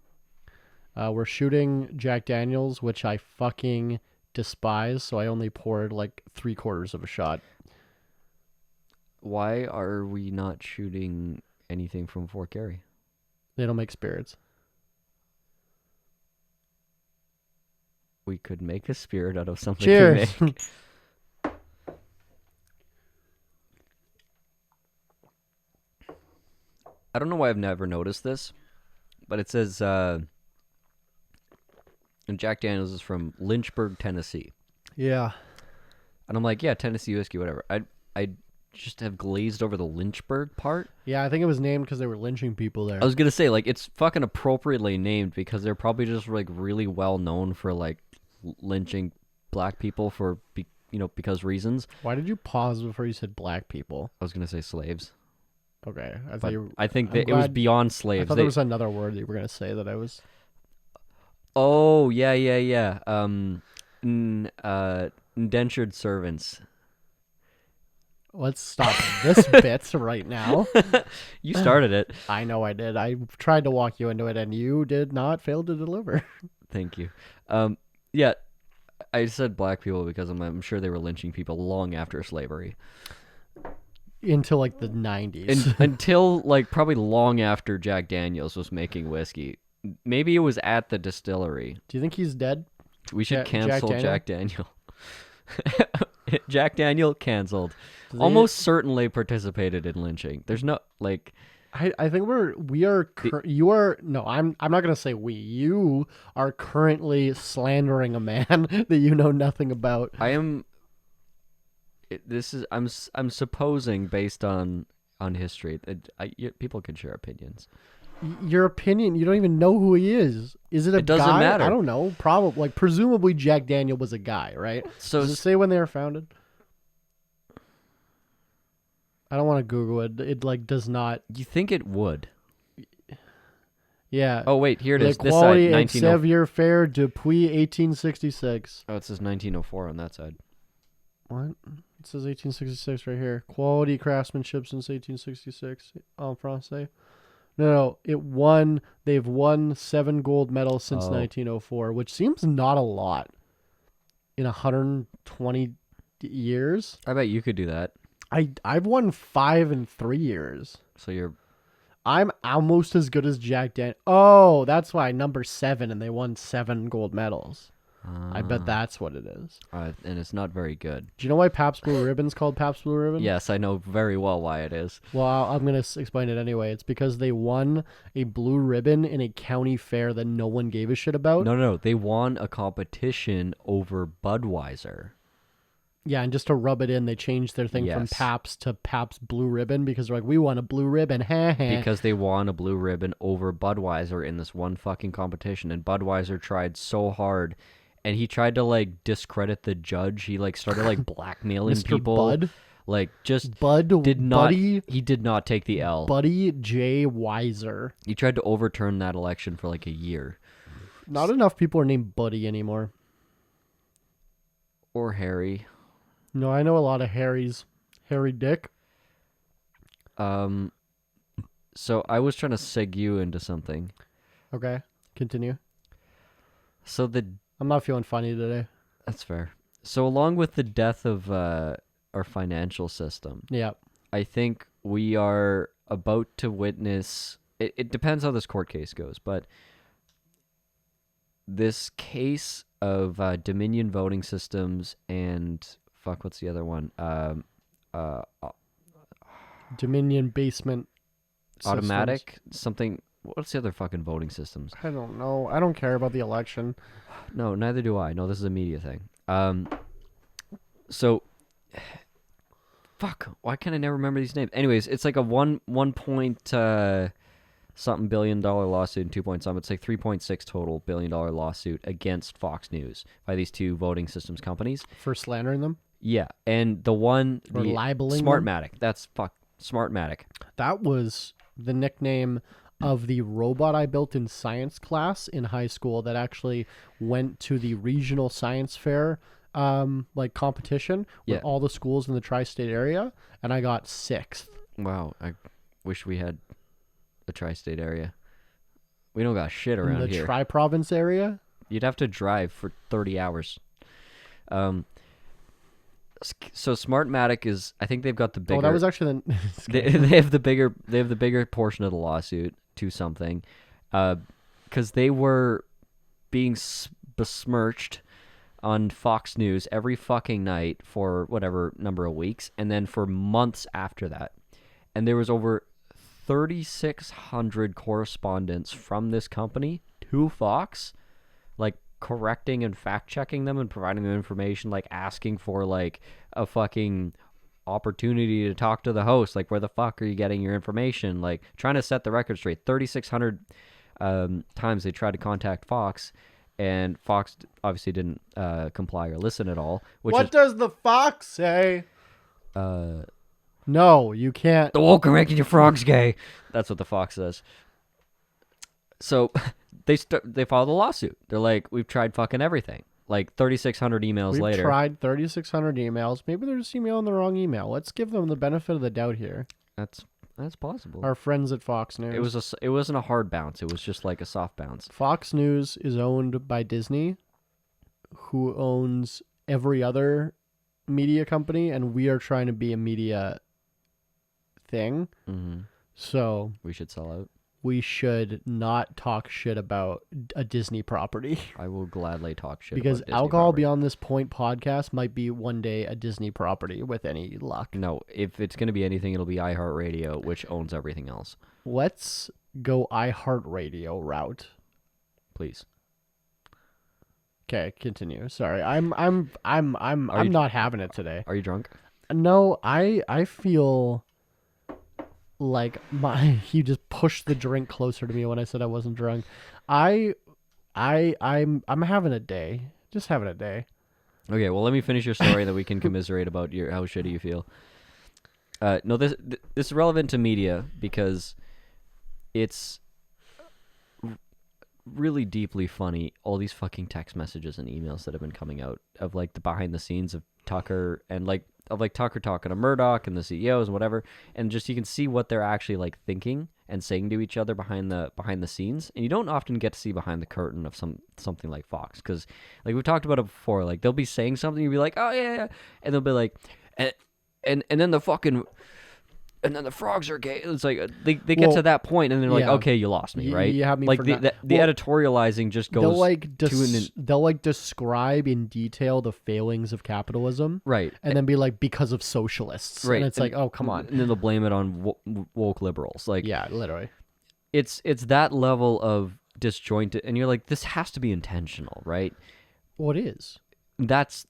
We're shooting Jack Daniels, which I fucking despise, so I only poured like 3/4 of a shot. Why are we not shooting anything from Fort Garry? They don't make spirits. We could make a spirit out of something. Cheers. We make. I don't know why I've never noticed this, but it says Jack Daniels is from Lynchburg, Tennessee. Yeah. And I'm like, yeah, Tennessee whiskey, whatever. I just have glazed over the Lynchburg part. Yeah, I think it was named because they were lynching people there. I was gonna say, like, it's fucking appropriately named because they're probably just like really well known for like lynching black people for because reasons. Why did you pause before you said black people? I was gonna say slaves. Okay. But I think that it was beyond I slaves. thought there was another word that you were going to say that I was... Oh, yeah. Indentured servants. Let's stop this bit right now. You started it. I know I did. I tried to walk you into it, and you did not fail to deliver. Thank you. Yeah, I said black people because I'm sure they were lynching people long after slavery. Until like the 90s. Until like probably long after Jack Daniels was making whiskey. Maybe it was at the distillery. Do you think he's dead? We should cancel Jack Daniel. Jack Daniel canceled. Almost certainly participated in lynching. There's no like. I think you are no. I'm not gonna say we. You are currently slandering a man that you know nothing about. I am. I'm supposing based on history that people can share opinions. Your opinion, you don't even know who he is. Is it a guy? It doesn't matter. I don't know. Probably, like, presumably Jack Daniel was a guy, right? So does it say when they were founded? I don't want to Google it. It like does not. You think it would? Yeah. Oh wait, here it is. This Quality side, and Xavier Fair Depuis 1866. Oh, it says 1904 on that side. What? It says 1866 right here. Quality craftsmanship since 1866 en français. No, they've won 7 gold medals since 1904, which seems not a lot in 120 years. I bet you could do that. I've won 5 in 3 years. So I'm almost as good as Jack Daniel. Oh, that's why number 7, and they won 7 gold medals. I bet that's what it is. And it's not very good. Do you know why Pabst Blue Ribbon's called Pabst Blue Ribbon? Yes, I know very well why it is. Well, I'm going to explain it anyway. It's because they won a blue ribbon in a county fair that no one gave a shit about. No. They won a competition over Budweiser. Yeah, and just to rub it in, they changed their thing from Yes. Pabst to Pabst Blue Ribbon because they're like, we want a blue ribbon. Because they won a blue ribbon over Budweiser in this one fucking competition, and Budweiser tried so hard, and he tried to like discredit the judge. He like started like blackmailing Mr. people. Bud? Like just Bud did not. Buddy He did not take the L. Buddy J. Weiser. He tried to overturn that election for like a year. Not enough people are named Buddy anymore. Or Harry. No, I know a lot of Harrys. Harry Dick. So I was trying to seg you into something. Okay, continue. So I'm not feeling funny today. that's fair. So along with the death of our financial system, Yeah. I think we are about to witness. It depends how this court case goes, but this case of Dominion voting systems and fuck, what's the other one? Dominion basement Automatic something. What's the other fucking voting systems? systems. I don't know. I don't care about the election. No, neither do I. No, this is a media thing. So, fuck. Why can't I never remember these names? Anyways, it's like a one point something $1 billion lawsuit and 2 point something. It's like 3.6 total $1 billion lawsuit against Fox News by these two voting systems companies. For slandering them? Yeah, and the one Or the libeling them? Smartmatic. That's Smartmatic. That was the nickname of the robot I built in science class in high school that actually went to the regional science fair like competition with Yeah. all the schools in the tri-state area, and I got 6th. Wow, I wish we had a tri-state area. We don't got shit In around the here. tri-province area? You'd have to drive for 30 hours. So Smartmatic is, I think they've got the bigger. Oh, that was actually the... they have the bigger portion of the lawsuit to something, because they were being besmirched on Fox News every fucking night for whatever number of weeks, and then for months after that, and there was over 3,600 correspondents from this company to Fox, like correcting and fact checking them and providing them information, like asking for like a fucking opportunity to talk to the host, like where the fuck are you getting your information, like trying to set the record straight. 3,600 times they tried to contact Fox, and Fox obviously didn't comply or listen at all. What does the fox say? No, you can't. The woke are making your frogs gay. That's what the Fox says. So they filed a lawsuit. They're like, we've tried fucking everything. Like 3,600 emails We've later. tried 3,600 emails. Maybe they're just emailing the wrong email. Let's give them the benefit of the doubt here. That's possible. Our friends at Fox News. It wasn't a hard bounce. It was just like a soft bounce. Fox News is owned by Disney, who owns every other media company, and we are trying to be a media thing. Mm-hmm. So We should sell out. we should not talk shit about a Disney property. I will gladly talk shit Because about Disney Alcohol property. Beyond This Point podcast might be one day a Disney property with any luck. No, if it's going to be anything, it'll be iHeartRadio, which owns everything else. Let's go iHeartRadio route. Please. Okay, continue. Sorry, I'm not having it today. Are you drunk? No, I feel like he just pushed the drink closer to me when I said I wasn't drunk. I'm having a day. Just having a day. Okay, well, let me finish your story, then we can commiserate about how shitty you feel. No, this is relevant to media because it's really deeply funny, all these fucking text messages and emails that have been coming out of like the behind the scenes of Tucker and Tucker talking to Murdoch and the CEOs and whatever, and just you can see what they're actually like thinking and saying to each other behind the scenes, and you don't often get to see behind the curtain of something like Fox, because like we've talked about it before, like they'll be saying something, you'll be like, oh yeah, and they'll be like, and then the fucking. And then the frogs are gay. It's like they get to that point, and they're like, yeah. "Okay, you lost me, right?" You have me like for the well, editorializing just goes they'll like describe in detail the failings of capitalism, right, and then be like because of socialists, right. and it's like, oh come on, and then they'll blame it on woke liberals. Like, yeah, literally, it's that level of disjointed, and you're like, this has to be intentional, right? what is? But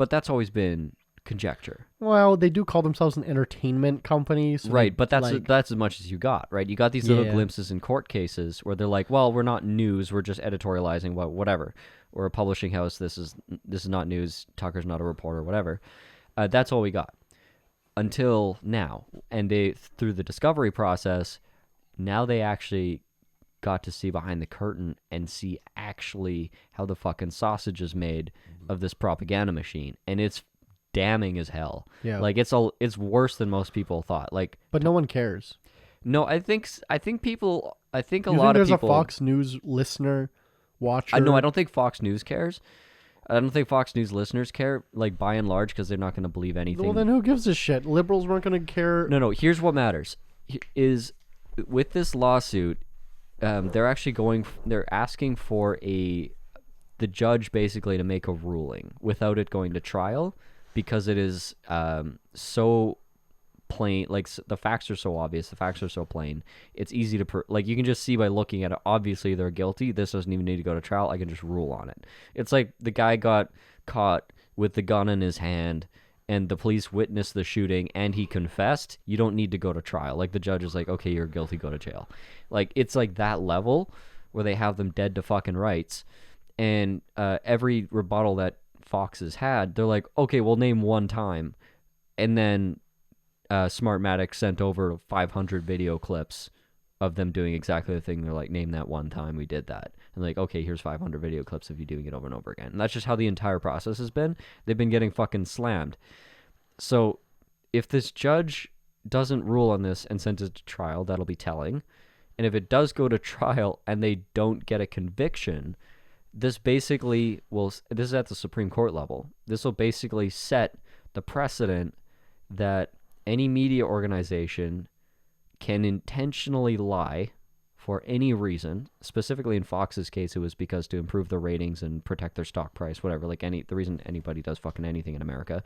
that's always been conjecture. Well, they do call themselves an entertainment company. So Right, but that's like, that's as much as you got, right? You got these little Yeah. glimpses in court cases where they're like, well, we're not news, we're just editorializing, whatever. We're a publishing house, this is not news, Tucker's not a reporter, whatever. That's all we got. Until now. And they, through the discovery process, now they actually got to see behind the curtain and see actually how the fucking sausage is made of this propaganda machine. And it's damning as hell. Yeah. Like it's worse than most people thought. Like, but no one cares. no, I think a You lot think of there's people. a Fox News listener, watcher? No, I don't think Fox News cares. I don't think Fox News listeners care, like by and large, because they're not going to believe anything. Well, then who gives a shit? Liberals weren't going to care. No. Here's what matters: is with this lawsuit, they're actually they're asking for the judge basically to make a ruling without it going to trial, because it is so plain. Like the facts are so obvious, the facts are so plain. It's easy to like you can just see by looking at it. Obviously, they're guilty. This doesn't even need to go to trial. I can just rule on it. It's like the guy got caught with the gun in his hand, and the police witnessed the shooting, and he confessed. You don't need to go to trial. Like the judge is like, okay, you're guilty, go to jail. Like it's like that level where they have them dead to fucking rights. And every rebuttal that Fox has had, they're like, okay, we'll name one time, and then Smartmatic sent over 500 video clips of them doing exactly the thing. They're like, name that one time we did that. And like, okay, here's 500 video clips of you doing it over and over again. And that's just how the entire process has been. They've been getting fucking slammed. So if this judge doesn't rule on this and sends it to trial, that'll be telling. And if it does go to trial and they don't get a conviction, this basically this is at the Supreme Court level. This will basically set the precedent that any media organization can intentionally lie for any reason. Specifically in Fox's case, it was because to improve their ratings and protect their stock price, whatever. Like the reason anybody does fucking anything in America.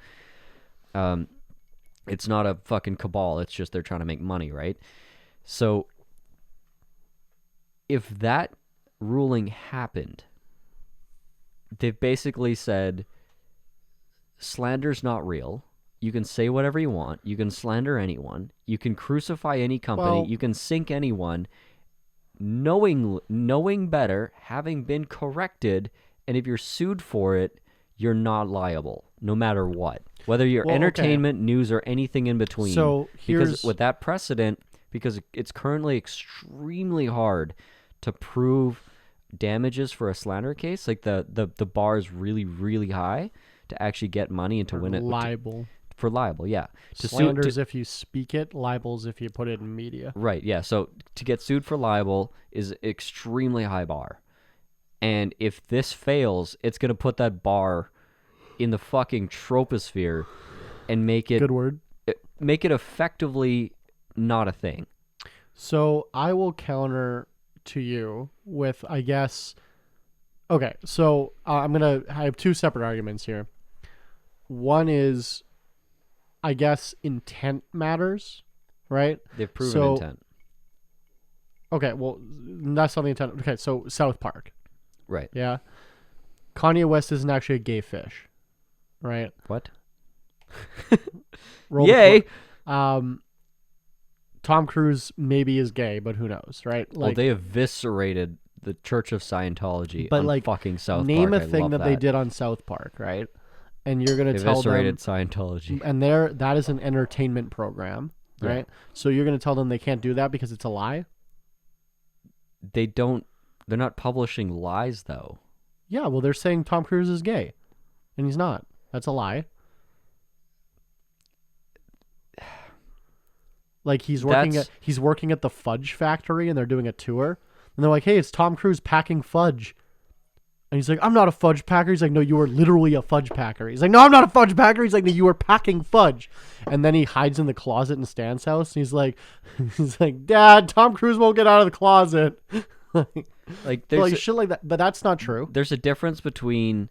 It's not a fucking cabal. It's just they're trying to make money, right? So if that ruling happened, they've basically said slander's not real. You can say whatever you want. You can slander anyone. You can crucify any company. Well, you can sink anyone, knowing better, having been corrected, and if you're sued for it, you're not liable, no matter what. Whether you're entertainment, news, or anything in between. So because with that precedent, because it's currently extremely hard to prove damages for a slander case, like the bar is really, really high to actually get money and to win it. Libel. For libel, yeah. Slander is if you speak it. Libel is if you put it in media. Right, yeah. So to get sued for libel is extremely high bar. And if this fails, it's going to put that bar in the fucking troposphere and make it... Good word. Make it effectively not a thing. So I will counter to you with, I guess... Okay, so I have two separate arguments here. One is, I guess, intent matters, right? They've proven intent. Okay, well, that's not the intent. Okay, so South Park. Right. Yeah. Kanye West isn't actually a gay fish, right? What? Yay! Tom Cruise maybe is gay, but who knows, right? Like, well, they eviscerated the Church of Scientology on like, fucking South name Park. a thing that they did on South Park, right? And you're going to tell them... Eviscerated Scientology. And that is an entertainment program, right? Yeah. So you're going to tell them they can't do that because it's a lie? They're not publishing lies, though. Yeah, well, they're saying Tom Cruise is gay. And he's not. That's a lie. Like, he's working at the fudge factory, and they're doing a tour. And they're like, hey, it's Tom Cruise packing fudge. And he's like, I'm not a fudge packer. He's like, no, you are literally a fudge packer. He's like, no, I'm not a fudge packer. He's like, no, you are packing fudge. And then he hides in the closet in Stan's house. And he's like, Dad, Tom Cruise won't get out of the closet. like there's shit like that. But that's not true. There's a difference between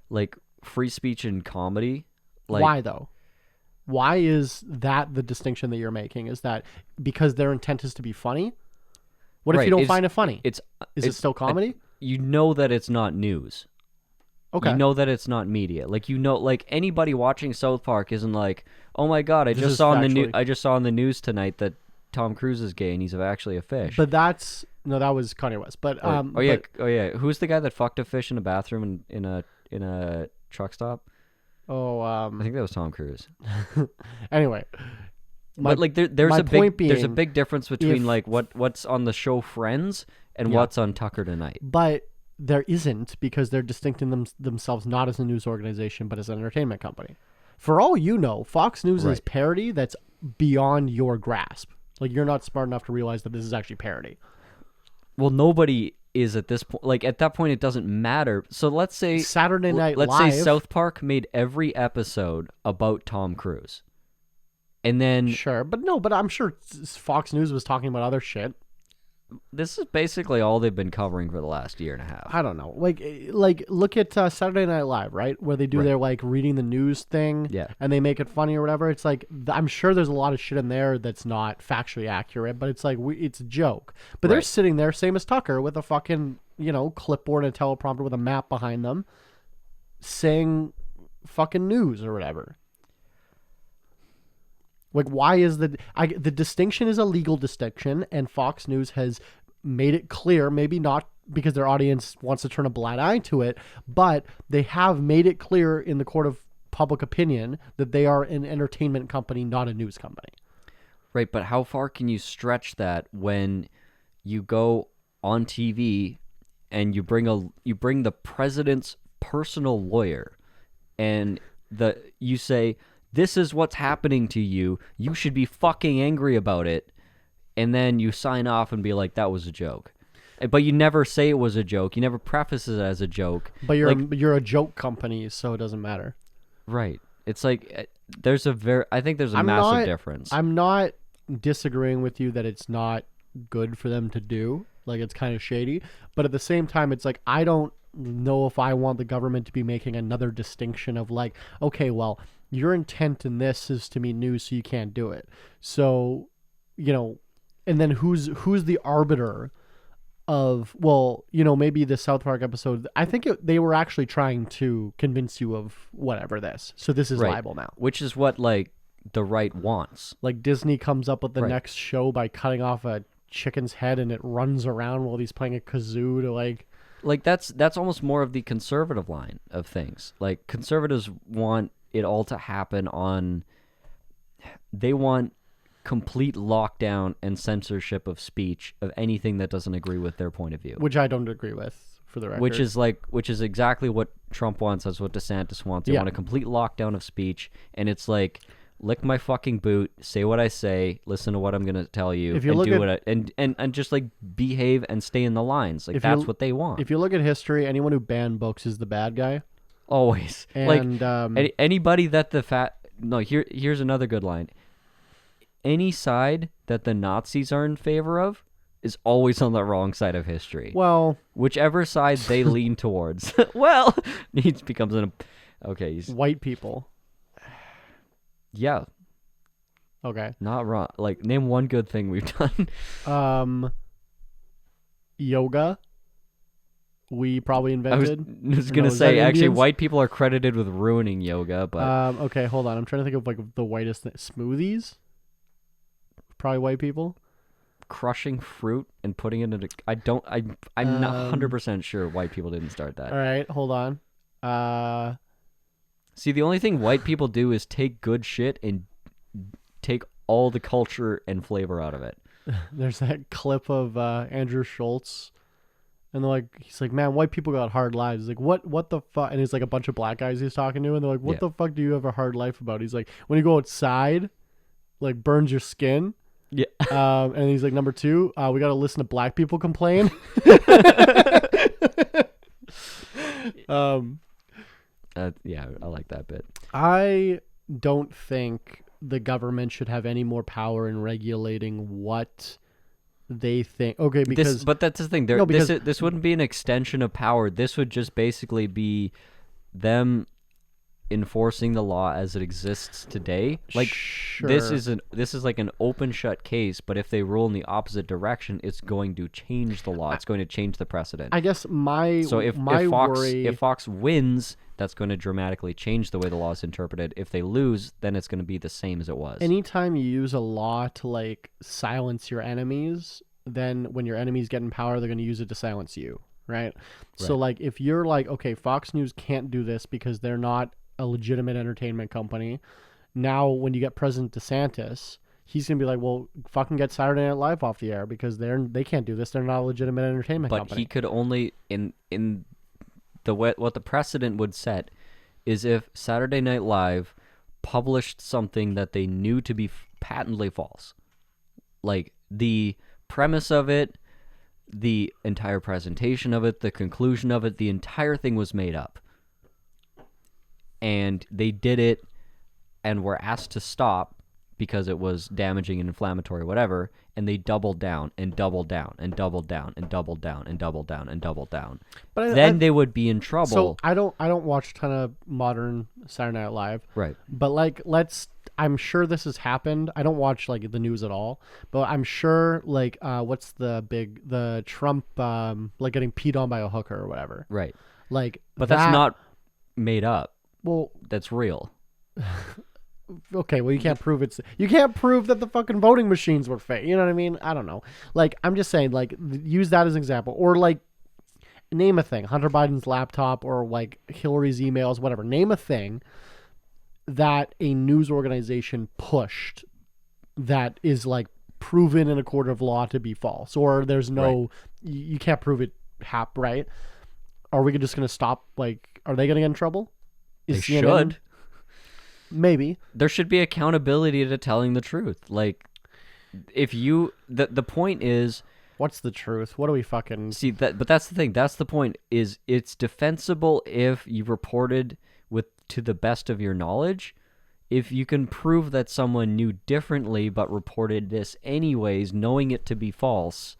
like free speech and comedy. Like, why though? Why is that the distinction that you're making? Is that because their intent is to be funny? What if you don't find it funny? Is it still comedy? You know that it's not news. Okay. You know that it's not media. Like, like anybody watching South Park isn't like, oh my god, This is factually- I just saw on the news tonight that Tom Cruise is gay and he's actually a fish. But that was Kanye West. But oh yeah, who's the guy that fucked a fish in a bathroom in a truck stop? I think that was Tom Cruise. Anyway, but like there's my a big point there's a being, big difference between if- like what's on the show Friends and Yeah. what's on Tucker Tonight. but there isn't, because they're distincting themselves not as a news organization but as an entertainment company. For all you know, Fox News is Right. parody that's beyond your grasp. Like, you're not smart enough to realize that this is actually parody. Well, nobody is at this point. Like at that point, it doesn't matter. So let's say Saturday Night let's Live. say South Park made every episode about Tom Cruise, and then Sure, but I'm sure Fox News was talking about other shit. this is basically all they've been covering for the last year and a half. I don't know. Like look at Saturday Night Live, right? Where they do Right. their like reading the news thing, Yeah. and they make it funny or whatever. It's like I'm sure there's a lot of shit in there that's not factually accurate, but it's like it's a joke. But they're Right. sitting there, same as Tucker, with a fucking clipboard and a teleprompter with a map behind them, saying fucking news or whatever. Like, why is the distinction is a legal distinction, and Fox News has made it clear, maybe not because their audience wants to turn a blind eye to it, but they have made it clear in the court of public opinion that they are an entertainment company, not a news company. Right, but how far can you stretch that when you go on TV and you bring the president's personal lawyer and you say, this is what's happening to you, you should be fucking angry about it, and then you sign off and be like, that was a joke. But you never say it was a joke. You never preface it as a joke. But you're a joke company, so it doesn't matter. Right. It's like I think there's a I'm massive not- difference. I'm not disagreeing with you that it's not good for them to do. Like, it's kind of shady. But at the same time, it's like, I don't know if I want the government to be making another distinction of like, okay, well, your intent in this is to mean news, so you can't do it. So, and then who's the arbiter of, well, maybe the South Park episode, I think they were actually trying to convince you of whatever this. So this is Right. libel now. Which is what like the right wants. Like, Disney comes up with the Right. next show by cutting off a chicken's head and it runs around while he's playing a kazoo to Like that's almost more of the conservative line of things. Like conservatives want it all to happen they want complete lockdown and censorship of speech of anything that doesn't agree with their point of view. which I don't agree with, for the record. Which is exactly what Trump wants. That's what DeSantis wants. They Yeah. want a complete lockdown of speech, and it's like, lick my fucking boot, say what I say, listen to what I'm gonna tell you, If you and look do at- what and just like behave and stay in the lines. Like If that's you- what they want. If you look at history, anyone who banned books is the bad guy. Always. And Like anybody that here's another good line. Any side that the Nazis are in favor of is always on the wrong side of history. well, Whichever side they lean towards. Well, he becomes okay. white people. Yeah, Okay. not wrong. Like, name one good thing we've done. Yoga. We probably I was invented. gonna is that say actually, Indians? white people are credited with ruining yoga, but Okay, hold on. I'm trying to think of like the whitest smoothies. Probably white people. crushing fruit and putting it into I'm not 100% sure white people didn't start that. All right, hold on. See, the only thing white people do is take good shit and take all the culture and flavor out of it. There's that clip of Andrew Schultz, and they're like, he's like, man, white people got hard lives. He's like, what the fuck? And it's like a bunch of black guys he's talking to, and they're like, what Yeah. the fuck do you have a hard life about? He's like, when you go outside, like burns your skin. Yeah. And he's like, number two, we got to listen to black people complain. Yeah, I like that bit. I don't think the government should have any more power in regulating what they think. Okay, because But that's the thing. No, because- This wouldn't be an extension of power. This would just basically be them enforcing the law as it exists today. Like Sure. this is like an open shut case, but if they rule in the opposite direction, it's going to change the law. It's going to change the precedent. I guess my So if Fox wins, that's going to dramatically change the way the law is interpreted. If they lose, then it's going to be the same as it was. anytime you use a law to like silence your enemies, then when your enemies get in power, they're going to use it to silence you, right? So Right. like if you're like, okay, Fox News can't do this because they're not a legitimate entertainment company. Now when you get President DeSantis, he's going to be like, well, fucking get Saturday Night Live off the air because they can't do this. They're not a legitimate entertainment But company. he could only in the what the precedent would set is if Saturday Night Live published something that they knew to be patently false. Like the premise of it, the entire presentation of it, the conclusion of it, the entire thing was made up. And they did it and were asked to stop because it was damaging and inflammatory, whatever, and they doubled down and doubled down and doubled down and doubled down and doubled down and doubled down. But Then they would be in trouble. So I don't watch a ton of modern Saturday Night Live. Right. But like I'm sure this has happened. I don't watch like the news at all, but I'm sure like what's the Trump like getting peed on by a hooker or whatever. Right. Like But that's not made up. well, That's real. okay, well you can't prove that the fucking voting machines were fake. You know what I mean? I don't know. Like I'm just saying like use that as an example or like name a thing. Hunter Biden's laptop or like Hillary's emails, whatever. Name a thing that a news organization pushed that is like proven in a court of law to be false or there's no you can't prove it right? Are we just going to stop like are they going to get in trouble? They CNN should. Maybe. There should be accountability to telling the truth. Like if you the point is What's the truth? What do we fucking see that but that's the thing. That's the point is it's defensible if you reported with to the best of your knowledge. If you can prove that someone knew differently but reported this anyways, knowing it to be false,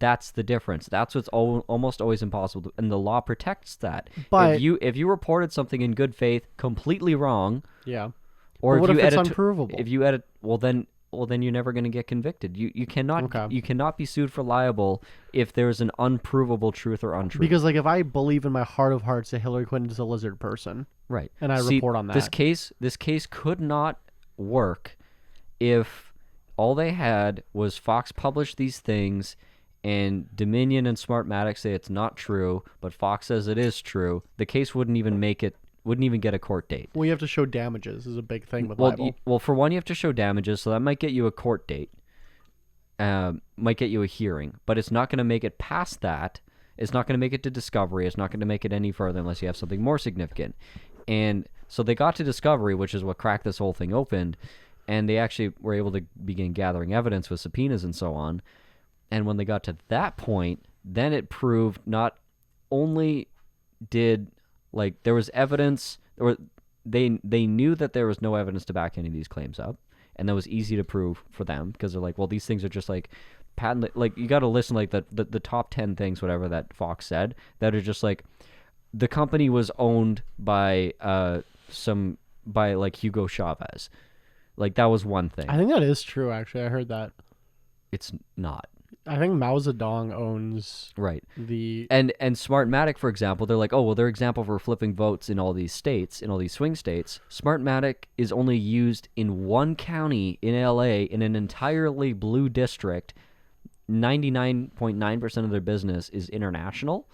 that's the difference. That's what's almost always impossible, and the law protects that. But if you reported something in good faith completely wrong, yeah. or But what if you if it's edit, unprovable? if you edit, well then you're never going to get convicted. You cannot Okay. you cannot be sued for libel if there's an unprovable truth or untruth. Because like if I believe in my heart of hearts that Hillary Clinton is a lizard person, right, and I report on that. This case could not work if all they had was Fox publish these things and Dominion and Smartmatic say it's not true, but Fox says it is true. The case wouldn't even get a court date. Well, you have to show damages is a big thing with libel. Well, for one, you have to show damages, so that might get you a court date, might get you a hearing, but it's not going to make it past that. It's not going to make it to discovery. It's not going to make it any further unless you have something more significant. And so they got to discovery, which is what cracked this whole thing open, and they actually were able to begin gathering evidence with subpoenas and so on. And when they got to that point, then it proved not only did like there was evidence, or they knew that there was no evidence to back any of these claims up, and that was easy to prove for them because they're like, well, these things are just like patent. Like you got to listen like the top 10 things, whatever that Fox said, that are just like the company was owned by like Hugo Chavez. Like that was one thing. I think that is true. Actually, I heard that. It's not. I think Mao Zedong owns Right. the And Smartmatic, for example, they're like, oh, well, their example for flipping votes in all these states, in all these swing states, Smartmatic is only used in one county in LA in an entirely blue district. 99.9% of their business is international.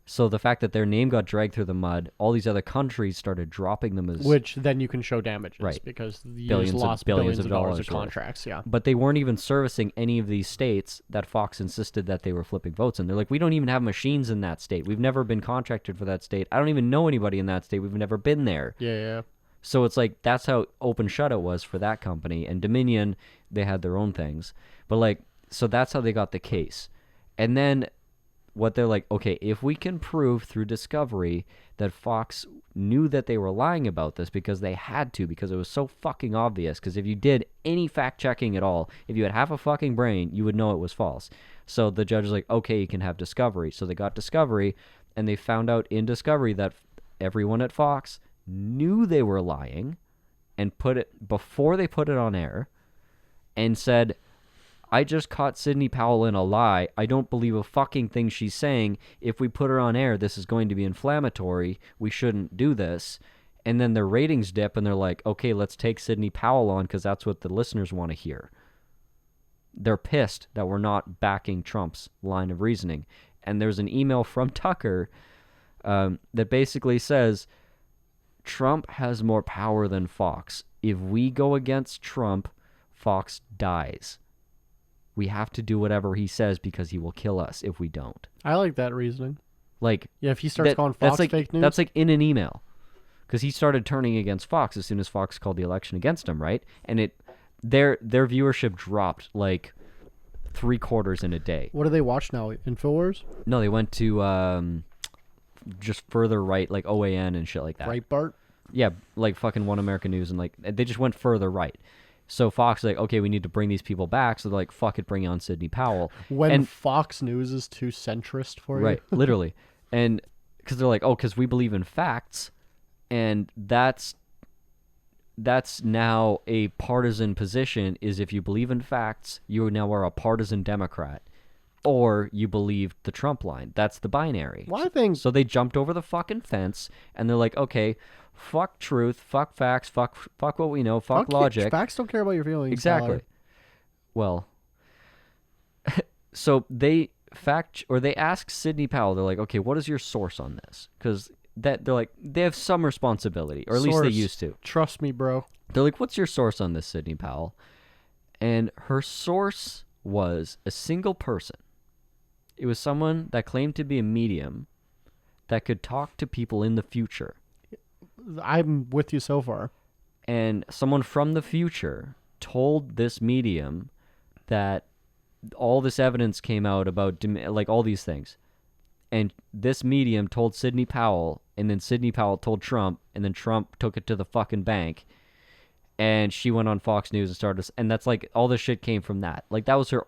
So the fact that their name got dragged through the mud, all these other countries started dropping them as... which then you can show damages, Right. because you Billions of- lost billions billions of of dollars dollars of worth. contracts. Yeah. But they weren't even servicing any of these states that Fox insisted that they were flipping votes in. They're like, we don't even have machines in that state. We've never been contracted for that state. I don't even know anybody in that state. We've never been there. Yeah. So it's like, that's how open shut it was for that company. And Dominion, they had their own things. But like, so that's how they got the case. And then what they're like, okay, if we can prove through discovery that Fox knew that they were lying about this because they had to, because it was so fucking obvious, because if you did any fact checking at all, if you had half a fucking brain, you would know it was false. So the judge is like, okay, you can have discovery. So they got discovery, and they found out in discovery that everyone at Fox knew they were lying and put it before they put it on air and said, I just caught Sidney Powell in a lie. I don't believe a fucking thing she's saying. If we put her on air, this is going to be inflammatory. We shouldn't do this. And then their ratings dip and they're like, okay, let's take Sidney Powell on because that's what the listeners want to hear. They're pissed that we're not backing Trump's line of reasoning. And there's an email from Tucker that basically says, Trump has more power than Fox. If we go against Trump, Fox dies. We have to do whatever he says because he will kill us if we don't. I like that reasoning. Like, yeah, if he starts calling Fox fake news. That's like in an email. Because he started turning against Fox as soon as Fox called the election against him, right? And their viewership dropped like 3/4 in a day. What do they watch now? InfoWars? No, they went to just further right, like OAN and shit like that. Breitbart? Yeah, like fucking One American News, and like they just went further right. So Fox is like, okay, we need to bring these people back. So they're like, fuck it, bring on Sidney Powell. When Fox News is too centrist for you. Right, literally. And because they're like, oh, because we believe in facts. And that's now a partisan position, is if you believe in facts, you now are a partisan Democrat. Or you believe the Trump line. That's the binary. Well, I think... So they jumped over the fucking fence, and they're like, okay, fuck truth, fuck facts, fuck what we know, fuck logic. Facts don't care about your feelings. Exactly. Tyler. Well, so they ask Sidney Powell, they're like, okay, what is your source on this? Because they're like, they have some responsibility, or at least they used to. Trust me, bro. They're like, what's your source on this, Sidney Powell? And her source was a single person. It was someone that claimed to be a medium that could talk to people in the future. I'm with you so far. And someone from the future told this medium that all this evidence came out about, like, all these things. And this medium told Sidney Powell, and then Sidney Powell told Trump, and then Trump took it to the fucking bank. And she went on Fox News and started, and that's like, all this shit came from that. Like, that was her,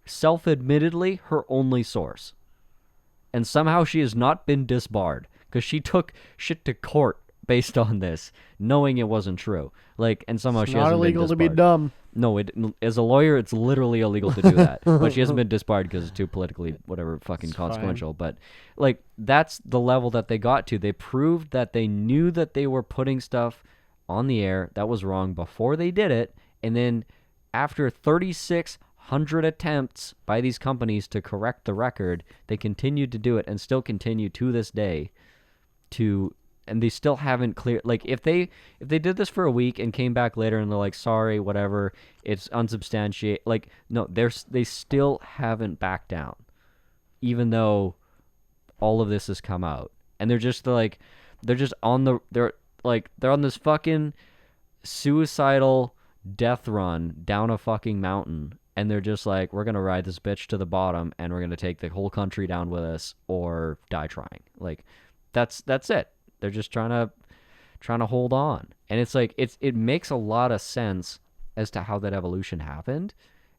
self-admittedly, her only source. And somehow she has not been disbarred, because she took shit to court based on this, knowing it wasn't true. Like, and somehow she hasn't been disbarred. It's not illegal to be dumb. No, as a lawyer, it's literally illegal to do that. But she hasn't been disbarred because it's too politically, whatever, fucking consequential. But, like, that's the level that they got to. They proved that they knew that they were putting stuff on the air that was wrong before they did it. And then after 3,600 attempts by these companies to correct the record, they continued to do it and still continue to this day to... And they still haven't cleared. Like, if they did this for a week and came back later and they're like, sorry, whatever, it's unsubstantiated. Like, no, they still haven't backed down, even though all of this has come out. And they're on this fucking suicidal death run down a fucking mountain. And they're just like, we're gonna ride this bitch to the bottom, and we're gonna take the whole country down with us, or die trying. Like, that's it. They're just trying to hold on. And it's like, it makes a lot of sense as to how that evolution happened,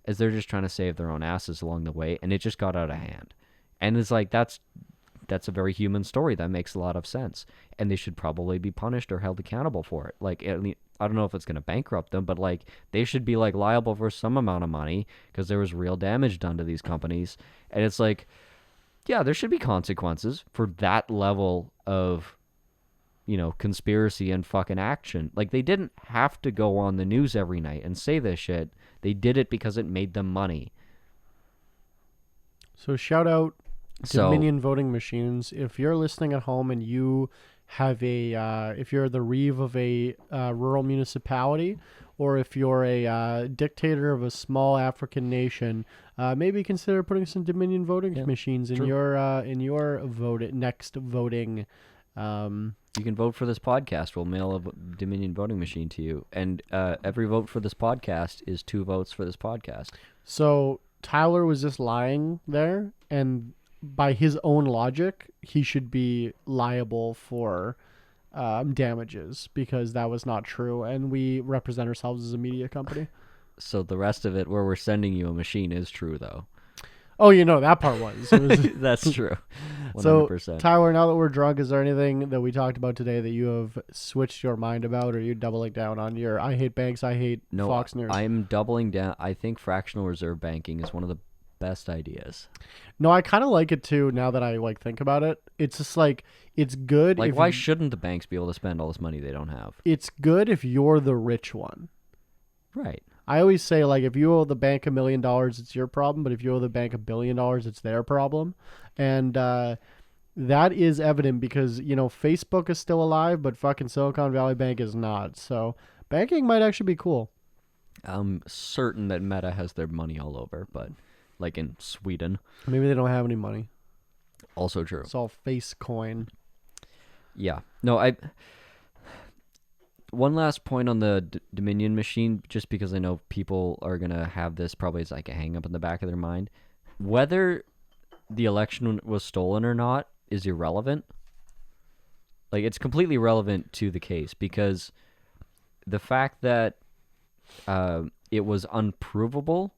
as they're just trying to save their own asses along the way, and it just got out of hand. And it's like, that's a very human story. That makes a lot of sense. And they should probably be punished or held accountable for it. Like, I don't know if it's going to bankrupt them, but like, they should be like liable for some amount of money because there was real damage done to these companies. And it's like, yeah, there should be consequences for that level of, conspiracy and fucking action. Like, they didn't have to go on the news every night and say this shit. They did it because it made them money. So shout out Dominion voting machines. If you're listening at home and you have if you're the reeve of a rural municipality, or if you're a dictator of a small African nation, maybe consider putting some Dominion voting machines in your next voting. You can vote for this podcast. We'll mail a Dominion voting machine to you. And every vote for this podcast is 2 votes for this podcast. So Tyler was just lying there, and by his own logic, he should be liable for damages because that was not true. And we represent ourselves as a media company. So the rest of it, where we're sending you a machine, is true, though. Oh, that part was. It was That's true. 100%. So, Tyler, now that we're drunk, is there anything that we talked about today that you have switched your mind about, or are you doubling down on your I hate banks, I hate Fox News? I'm doubling down. I think fractional reserve banking is one of the best ideas. No, I kind of like it too now that I think about it. It's just it's good. Like, why shouldn't the banks be able to spend all this money they don't have? It's good if you're the rich one. Right. I always say, if you owe the bank $1 million, it's your problem. But if you owe the bank $1 billion, it's their problem. And that is evident because, Facebook is still alive, but fucking Silicon Valley Bank is not. So banking might actually be cool. I'm certain that Meta has their money all over, but like in Sweden. Maybe they don't have any money. Also true. It's all face coin. Yeah. No, one last point on the Dominion machine, just because I know people are going to have this probably as like a hang up in the back of their mind. Whether the election was stolen or not is irrelevant. Like, it's completely irrelevant to the case because the fact that it was unprovable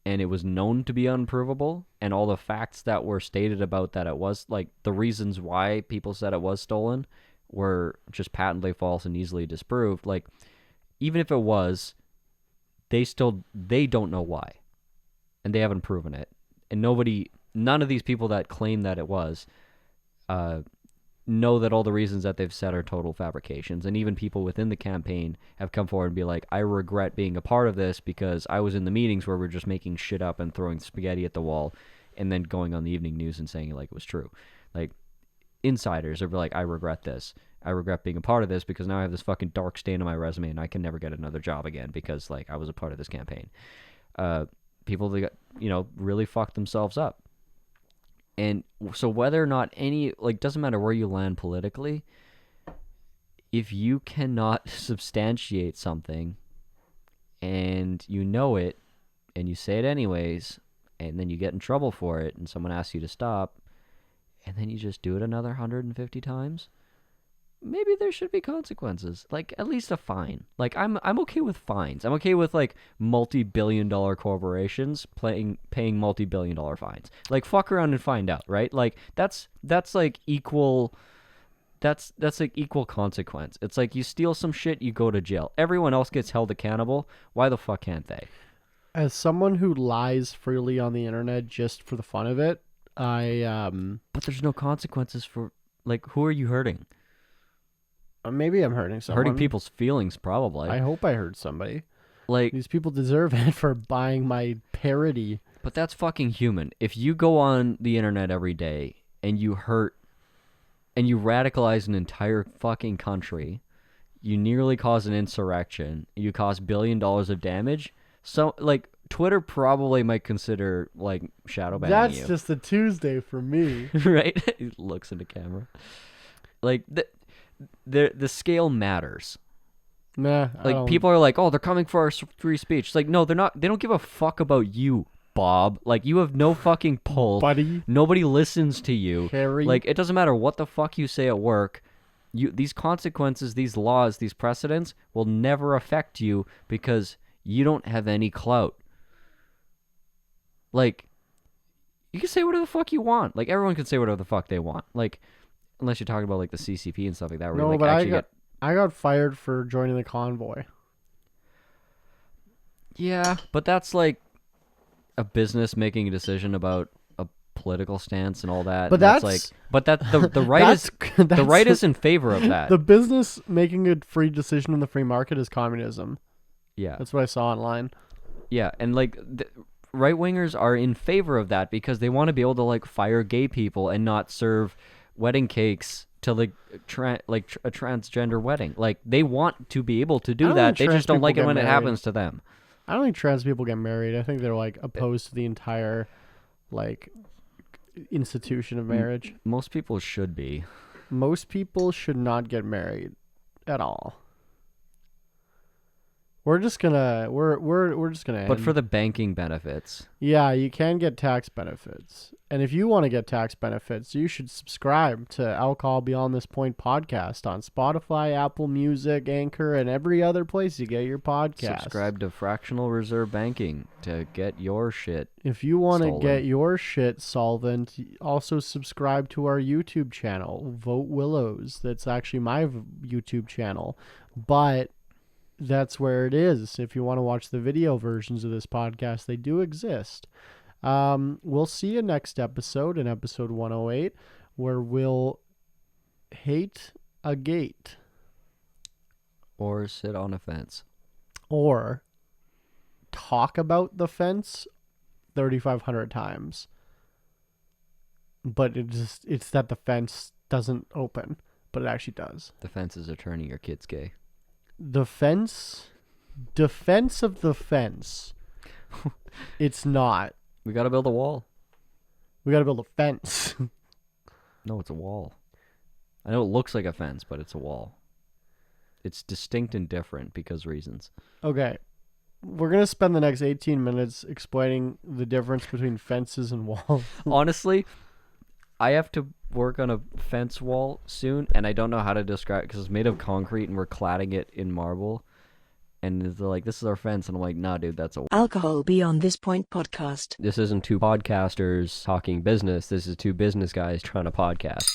and it was known to be unprovable, and all the facts that were stated about that it was, like, the reasons why people said it was stolen were just patently false and easily disproved. Like, even if it was, they don't know why, and they haven't proven it. And none of these people that claim that it was know that all the reasons that they've said are total fabrications. And even people within the campaign have come forward and be like, I regret being a part of this because I was in the meetings where we're just making shit up and throwing spaghetti at the wall and then going on the evening news and saying it like it was true. Like, insiders are like, I regret this. I regret being a part of this because now I have this fucking dark stain on my resume and I can never get another job again because, like, I was a part of this campaign. People that got, really fucked themselves up. And so whether or not doesn't matter where you land politically, if you cannot substantiate something and you know it and you say it anyways, and then you get in trouble for it and someone asks you to stop, and then you just do it another 150 times, maybe there should be consequences, like at least a fine. Like, I'm okay with fines. I'm okay with like multi-billion-dollar corporations paying multi-billion-dollar fines. Like, fuck around and find out, right? Like, that's like equal. That's like equal consequence. It's like you steal some shit, you go to jail. Everyone else gets held accountable. Why the fuck can't they? As someone who lies freely on the internet just for the fun of it, But there's no consequences for, like, who are you hurting? Maybe I'm hurting someone. Hurting people's feelings, probably. I hope I hurt somebody. Like, these people deserve it for buying my parody. But that's fucking human. If you go on the internet every day and you hurt and you radicalize an entire fucking country, you nearly cause an insurrection, you cause $1 billion of damage, so, like, Twitter probably might consider, like, shadow banning you. That's just a Tuesday for me. Right? He looks into camera. Like, the scale matters. Nah, like, people are like, oh, they're coming for our free speech. It's like, no, they're not. They don't give a fuck about you, Bob. Like, you have no fucking pull. Buddy. Nobody listens to you. Harry. Like, it doesn't matter what the fuck you say at work. These consequences, these laws, these precedents will never affect you because you don't have any clout. Like, you can say whatever the fuck you want. Like, everyone can say whatever the fuck they want. Like, unless you're talking about, like, the CCP and stuff like that. Where no, like, but actually I got fired for joining the convoy. Yeah, but that's like a business making a decision about a political stance and all that. But that's like, but that the right is the right is in favor of that. The business making a free decision in the free market is communism. Yeah, that's what I saw online. Yeah, and like right wingers are in favor of that because they want to be able to like fire gay people and not serve wedding cakes to like a transgender wedding. Like, they want to be able to do that. They just don't like it when it happens to them. I don't think trans people get married. I think they're like opposed to the entire like institution of marriage. Most people should be. Most people should not get married at all. We're just gonna end. But for the banking benefits. Yeah, you can get tax benefits. And if you want to get tax benefits, you should subscribe to Alcohol Beyond This Point podcast on Spotify, Apple Music, Anchor, and every other place you get your podcast. Subscribe to Fractional Reserve Banking to get your shit. If you want to stolen. get your shit solvent, also subscribe to our YouTube channel, Vote Willows. That's actually my YouTube channel. But that's where it is. If you want to watch the video versions of this podcast, they do exist. We'll see you next episode, in episode 108, where we'll hate a gate. Or sit on a fence. Or talk about the fence 3,500 times. But it's that the fence doesn't open, but it actually does. The fences are turning your kids gay. Defense of the fence. It's not. We gotta build a wall. We gotta build a fence. No, it's a wall. I know it looks like a fence, but it's a wall. It's distinct and different because reasons. Okay. We're gonna spend the next 18 minutes explaining the difference between fences and walls. Honestly, I have to work on a fence wall soon, and I don't know how to describe it because it's made of concrete and we're cladding it in marble. And they're like, this is our fence. And I'm like, nah, dude, that's a... Alcohol Beyond This Point podcast. This isn't two podcasters talking business. This is two business guys trying to podcast.